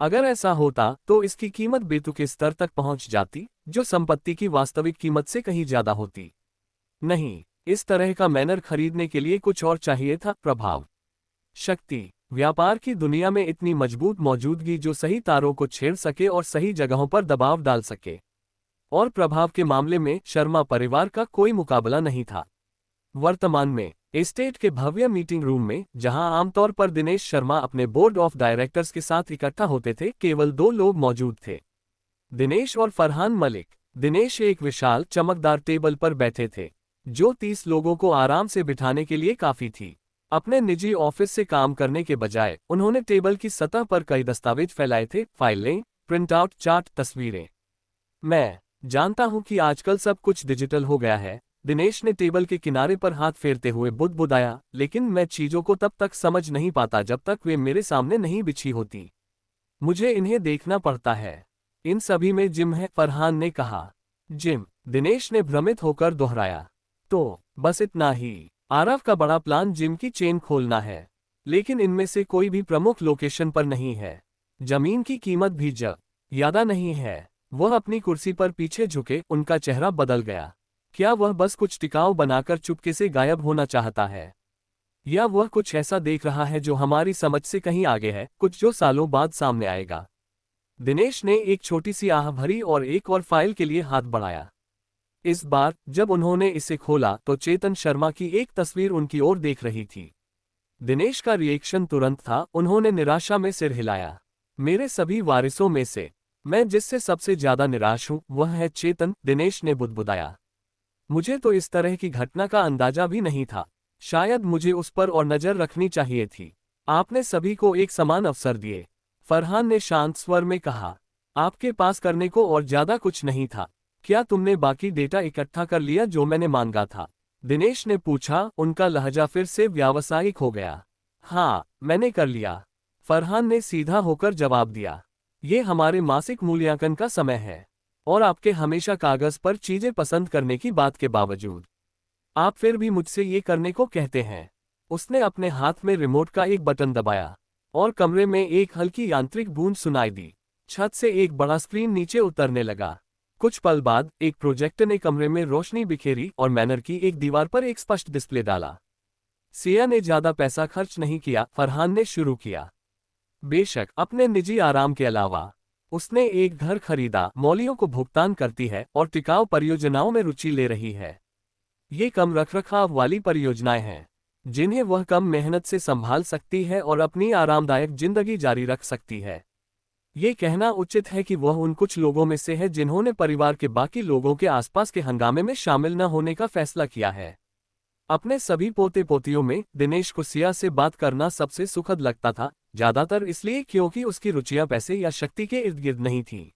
अगर ऐसा होता तो इसकी कीमत बेतुके स्तर तक पहुंच जाती, जो संपत्ति की वास्तविक कीमत से कहीं ज्यादा होती। नहीं, इस तरह का मैनर खरीदने के लिए कुछ और चाहिए था, प्रभाव, शक्ति। व्यापार की दुनिया में इतनी मजबूत मौजूदगी जो सही तारों को छेड़ सके और सही जगहों पर दबाव डाल सके। और प्रभाव के मामले में शर्मा परिवार का कोई मुकाबला नहीं था। वर्तमान में एस्टेट के भव्य मीटिंग रूम में, जहां आमतौर पर दिनेश शर्मा अपने बोर्ड ऑफ डायरेक्टर्स के साथ इकट्ठा होते थे, केवल 2 लोग मौजूद थे, दिनेश और फरहान मलिक। दिनेश एक विशाल चमकदार टेबल पर बैठे थे, जो 30 लोगों को आराम से बिठाने के लिए काफी थी। अपने निजी ऑफिस से काम करने के बजाय उन्होंने टेबल की सतह पर कई दस्तावेज फैलाए थे, फाइलें, प्रिंटआउट, चार्ट, तस्वीरें। मैं जानता हूं कि आजकल सब कुछ डिजिटल हो गया है, दिनेश ने टेबल के किनारे पर हाथ फेरते हुए बुदबुदाया, लेकिन मैं चीजों को तब तक समझ नहीं पाता जब तक वे मेरे सामने नहीं बिछी होती। मुझे इन्हें देखना पड़ता है। इन सभी में जिम है, फरहान ने कहा। जिम, दिनेश ने भ्रमित होकर दोहराया। तो बस इतना ही। आरव का बड़ा प्लान जिम की चेन खोलना है, लेकिन इनमें से कोई भी प्रमुख लोकेशन पर नहीं है। जमीन की कीमत भी ज्यादा नहीं है। वह अपनी कुर्सी पर पीछे झुके, उनका चेहरा बदल गया। क्या वह बस कुछ टिकाऊ बनाकर चुपके से गायब होना चाहता है, या वह कुछ ऐसा देख रहा है जो हमारी समझ से कहीं आगे है, कुछ जो सालों बाद सामने आएगा? दिनेश ने एक छोटी सी आह भरी और एक और फाइल के लिए हाथ बढ़ाया। इस बार जब उन्होंने इसे खोला तो चेतन शर्मा की एक तस्वीर उनकी ओर देख रही थी। दिनेश का रिएक्शन तुरंत था, उन्होंने निराशा में सिर हिलाया। मेरे सभी वारिसों में से मैं जिससे सबसे ज्यादा निराश हूं वह है चेतन, दिनेश ने बुदबुदाया। मुझे तो इस तरह की घटना का अंदाजा भी नहीं था। शायद मुझे उस पर और नजर रखनी चाहिए थी। आपने सभी को एक समान अवसर दिए, फरहान ने शांत स्वर में कहा। आपके पास करने को और ज्यादा कुछ नहीं था। क्या तुमने बाकी डेटा इकट्ठा कर लिया जो मैंने मांगा था? दिनेश ने पूछा, उनका लहजा फिर से व्यावसायिक हो गया। हाँ, मैंने कर लिया, फरहान ने सीधा होकर जवाब दिया। ये हमारे मासिक मूल्यांकन का समय है, और आपके हमेशा कागज पर चीजें पसंद करने की बात के बावजूद आप फिर भी मुझसे ये करने को कहते हैं। उसने अपने हाथ में रिमोट का एक बटन दबाया, और कमरे में एक हल्की यांत्रिक गूंज सुनाई दी। छत से एक बड़ा स्क्रीन नीचे उतरने लगा। कुछ पल बाद एक प्रोजेक्टर ने कमरे में रोशनी बिखेरी और मैनर की एक दीवार पर एक स्पष्ट डिस्प्ले डाला। सिया ने ज्यादा पैसा खर्च नहीं किया, फरहान ने शुरू किया। बेशक अपने निजी आराम के अलावा उसने एक घर खरीदा, मौलियों को भुगतान करती है और टिकाऊ परियोजनाओं में रुचि ले रही है। ये कम रखरखाव वाली परियोजनाएं हैं जिन्हें वह कम मेहनत से संभाल सकती है और अपनी आरामदायक जिंदगी जारी रख सकती है। ये कहना उचित है कि वह उन कुछ लोगों में से है जिन्होंने परिवार के बाकी लोगों के आसपास के हंगामे में शामिल न होने का फैसला किया है। अपने सभी पोते पोतियों में दिनेश को सिया से बात करना सबसे सुखद लगता था, ज्यादातर इसलिए क्योंकि उसकी रुचियां पैसे या शक्ति के इर्द गिर्द नहीं थीं।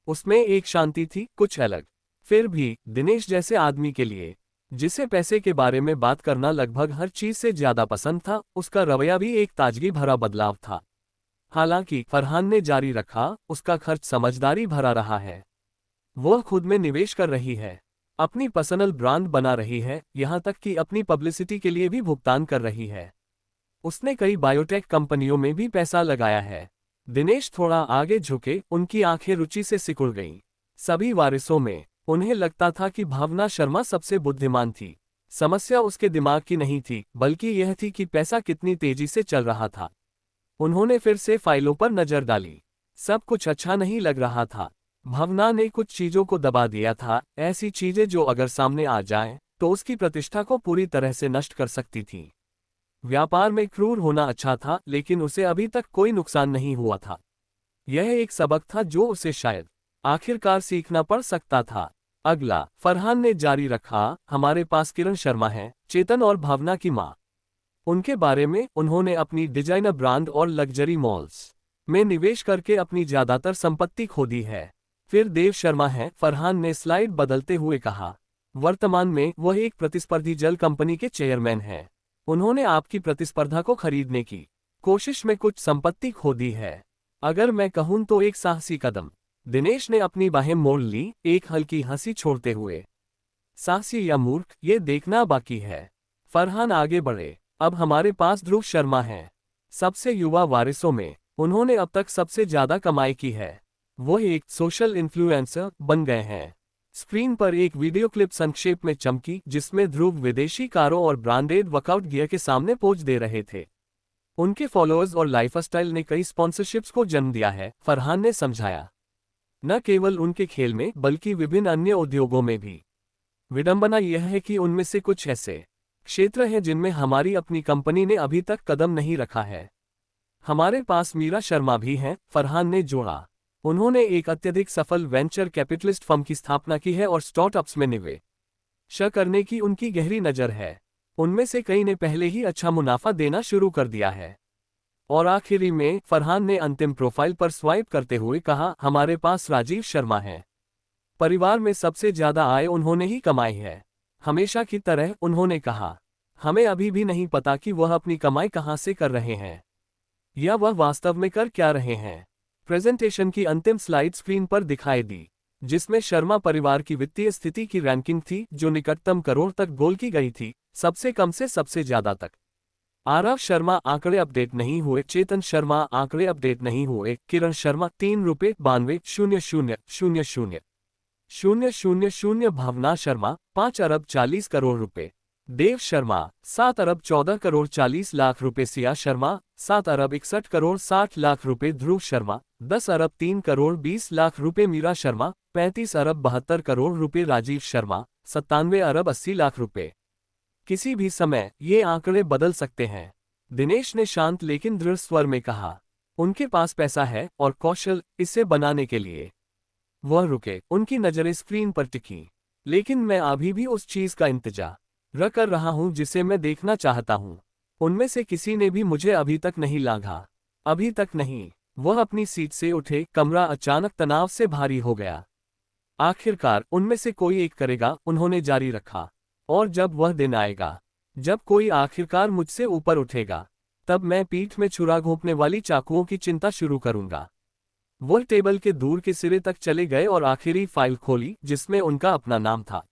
उसमें एक शांति थी, कुछ अलग। फिर भी दिनेश जैसे आदमी के लिए, जिसे पैसे के बारे में बात करना लगभग हर चीज से ज्यादा पसंद था, उसका रवैया भी एक ताजगी भरा बदलाव था। हालांकि फरहान ने जारी रखा, उसका खर्च समझदारी भरा रहा है। वह खुद में निवेश कर रही है, अपनी पर्सनल ब्रांड बना रही है, यहां तक कि अपनी पब्लिसिटी के लिए भी भुगतान कर रही है। उसने कई बायोटेक कंपनियों में भी पैसा लगाया है। दिनेश थोड़ा आगे झुके, उनकी आंखें रुचि से सिकुड़ गईं। सभी वारिसों में उन्हें लगता था कि भावना शर्मा सबसे बुद्धिमान थी। समस्या उसके दिमाग की नहीं थी, बल्कि यह थी कि पैसा कितनी तेजी से चल रहा था। उन्होंने फिर से फाइलों पर नजर डाली। सब कुछ अच्छा नहीं लग रहा था। भावना ने कुछ चीजों को दबा दिया था, ऐसी चीजें जो अगर सामने आ जाएं, तो उसकी प्रतिष्ठा को पूरी तरह से नष्ट कर सकती थीं। व्यापार में क्रूर होना अच्छा था, लेकिन उसे अभी तक कोई नुकसान नहीं हुआ था। यह एक सबक था जो उसे शायद आखिरकार सीखना पड़ सकता था। अगला, फरहान ने जारी रखा, हमारे पास किरण शर्मा है, चेतन और भावना की मां। उनके बारे में उन्होंने अपनी डिजाइनर ब्रांड और लग्जरी मॉल्स में निवेश करके अपनी ज्यादातर संपत्ति खो दी है। फिर देव शर्मा है, फरहान ने स्लाइड बदलते हुए कहा। वर्तमान में वह एक प्रतिस्पर्धी जल कंपनी के चेयरमैन हैं। उन्होंने आपकी प्रतिस्पर्धा को खरीदने की कोशिश में कुछ संपत्ति खो दी है। अगर मैं कहूं तो एक साहसी कदम। दिनेश ने अपनी बाहें मोड़ ली, एक हल्की हंसी छोड़ते हुए। साहसी या मूर्ख, ये देखना बाकी है। फरहान आगे बढ़े। अब हमारे पास ध्रुव शर्मा हैं। सबसे युवा वारिसों में उन्होंने अब तक सबसे ज्यादा कमाई की है। वो एक सोशल इन्फ्लुएंसर बन गए हैं। स्क्रीन पर एक वीडियो क्लिप संक्षेप में चमकी, जिसमें ध्रुव विदेशी कारों और ब्रांडेड वर्कआउट गियर के सामने पोज दे रहे थे। उनके फॉलोअर्स और लाइफस्टाइल ने कई स्पॉन्सरशिप्स को जन्म दिया है, फरहान ने समझाया। न केवल उनके खेल में, बल्कि विभिन्न अन्य उद्योगों में भी। विडंबना यह है कि उनमें से कुछ ऐसे क्षेत्र हैं जिनमें हमारी अपनी कंपनी ने अभी तक कदम नहीं रखा है। हमारे पास मीरा शर्मा भी हैं, फरहान ने जोड़ा। उन्होंने एक अत्यधिक सफल वेंचर कैपिटलिस्ट फर्म की स्थापना की है और स्टार्टअप्स में निवेश करने की उनकी गहरी नज़र है। उनमें से कई ने पहले ही अच्छा मुनाफा देना शुरू कर दिया है। और आखिरी में, फरहान ने अंतिम प्रोफाइल पर स्वाइप करते हुए कहा, हमारे पास राजीव शर्मा है। परिवार में सबसे ज्यादा आय उन्होंने ही कमाई है। हमेशा की तरह उन्होंने कहा, हमें अभी भी नहीं पता कि वह अपनी कमाई कहां से कर रहे हैं या वह वास्तव में कर क्या रहे हैं। प्रेजेंटेशन की अंतिम स्लाइड स्क्रीन पर दिखाई दी, जिसमें शर्मा परिवार की वित्तीय स्थिति की रैंकिंग थी, जो निकटतम करोड़ तक गोल की गई थी, सबसे कम से सबसे ज्यादा तक। आरव शर्मा आंकड़े अपडेट नहीं हुए, चेतन शर्मा आंकड़े अपडेट नहीं हुए, किरण शर्मा 3 रुपये 92,000,000, भावना शर्मा 5 अरब 40 करोड़ रुपए, देव शर्मा 7 अरब 14 करोड़ 40 लाख रुपए, सिया शर्मा 7 अरब 61 करोड़ 60 लाख रुपए, ध्रुव शर्मा 10 अरब 3 करोड़ 20 लाख रुपए, मीरा शर्मा 35 अरब 72 करोड़ रुपए, राजीव शर्मा 97 अरब 80 लाख रुपए। किसी भी समय ये आंकड़े बदल सकते हैं, दिनेश ने शांत लेकिन दृढ़ स्वर में कहा। उनके पास पैसा है और कौशल इसे बनाने के लिए। वह रुके, उनकी नजरें स्क्रीन पर टिकी। लेकिन मैं अभी भी उस चीज का इंतजार कर रहा हूं जिसे मैं देखना चाहता हूं। उनमें से किसी ने भी मुझे अभी तक नहीं लांघा, अभी तक नहीं। वह अपनी सीट से उठे, कमरा अचानक तनाव से भारी हो गया। आखिरकार उनमें से कोई एक करेगा, उन्होंने जारी रखा। और जब वह दिन आएगा, जब कोई आखिरकार मुझसे ऊपर उठेगा, तब मैं पीठ में छुरा घोंपने वाली चाकुओं की चिंता शुरू करूंगा। वह टेबल के दूर के सिरे तक चले गए और आखिरी फाइल खोली, जिसमें उनका अपना नाम था।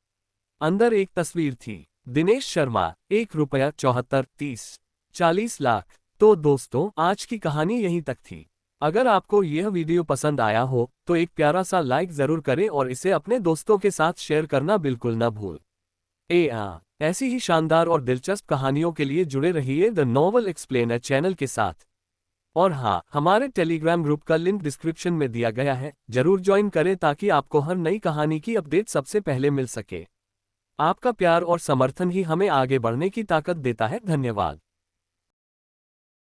अंदर एक तस्वीर थी, दिनेश शर्मा, 1 रुपया 74 30 40 लाख। तो दोस्तों, आज की कहानी यहीं तक थी। अगर आपको यह वीडियो पसंद आया हो तो एक प्यारा सा लाइक जरूर करें और इसे अपने दोस्तों के साथ शेयर करना बिल्कुल न भूल। ऐसी ही शानदार और दिलचस्प कहानियों के लिए जुड़े रहिए द नॉवल एक्सप्लेनर चैनल के साथ। और हाँ, हमारे टेलीग्राम ग्रुप का लिंक डिस्क्रिप्शन में दिया गया है, जरूर ज्वाइन करें ताकि आपको हर नई कहानी की अपडेट सबसे पहले मिल सके। आपका प्यार और समर्थन ही हमें आगे बढ़ने की ताकत देता है। धन्यवाद।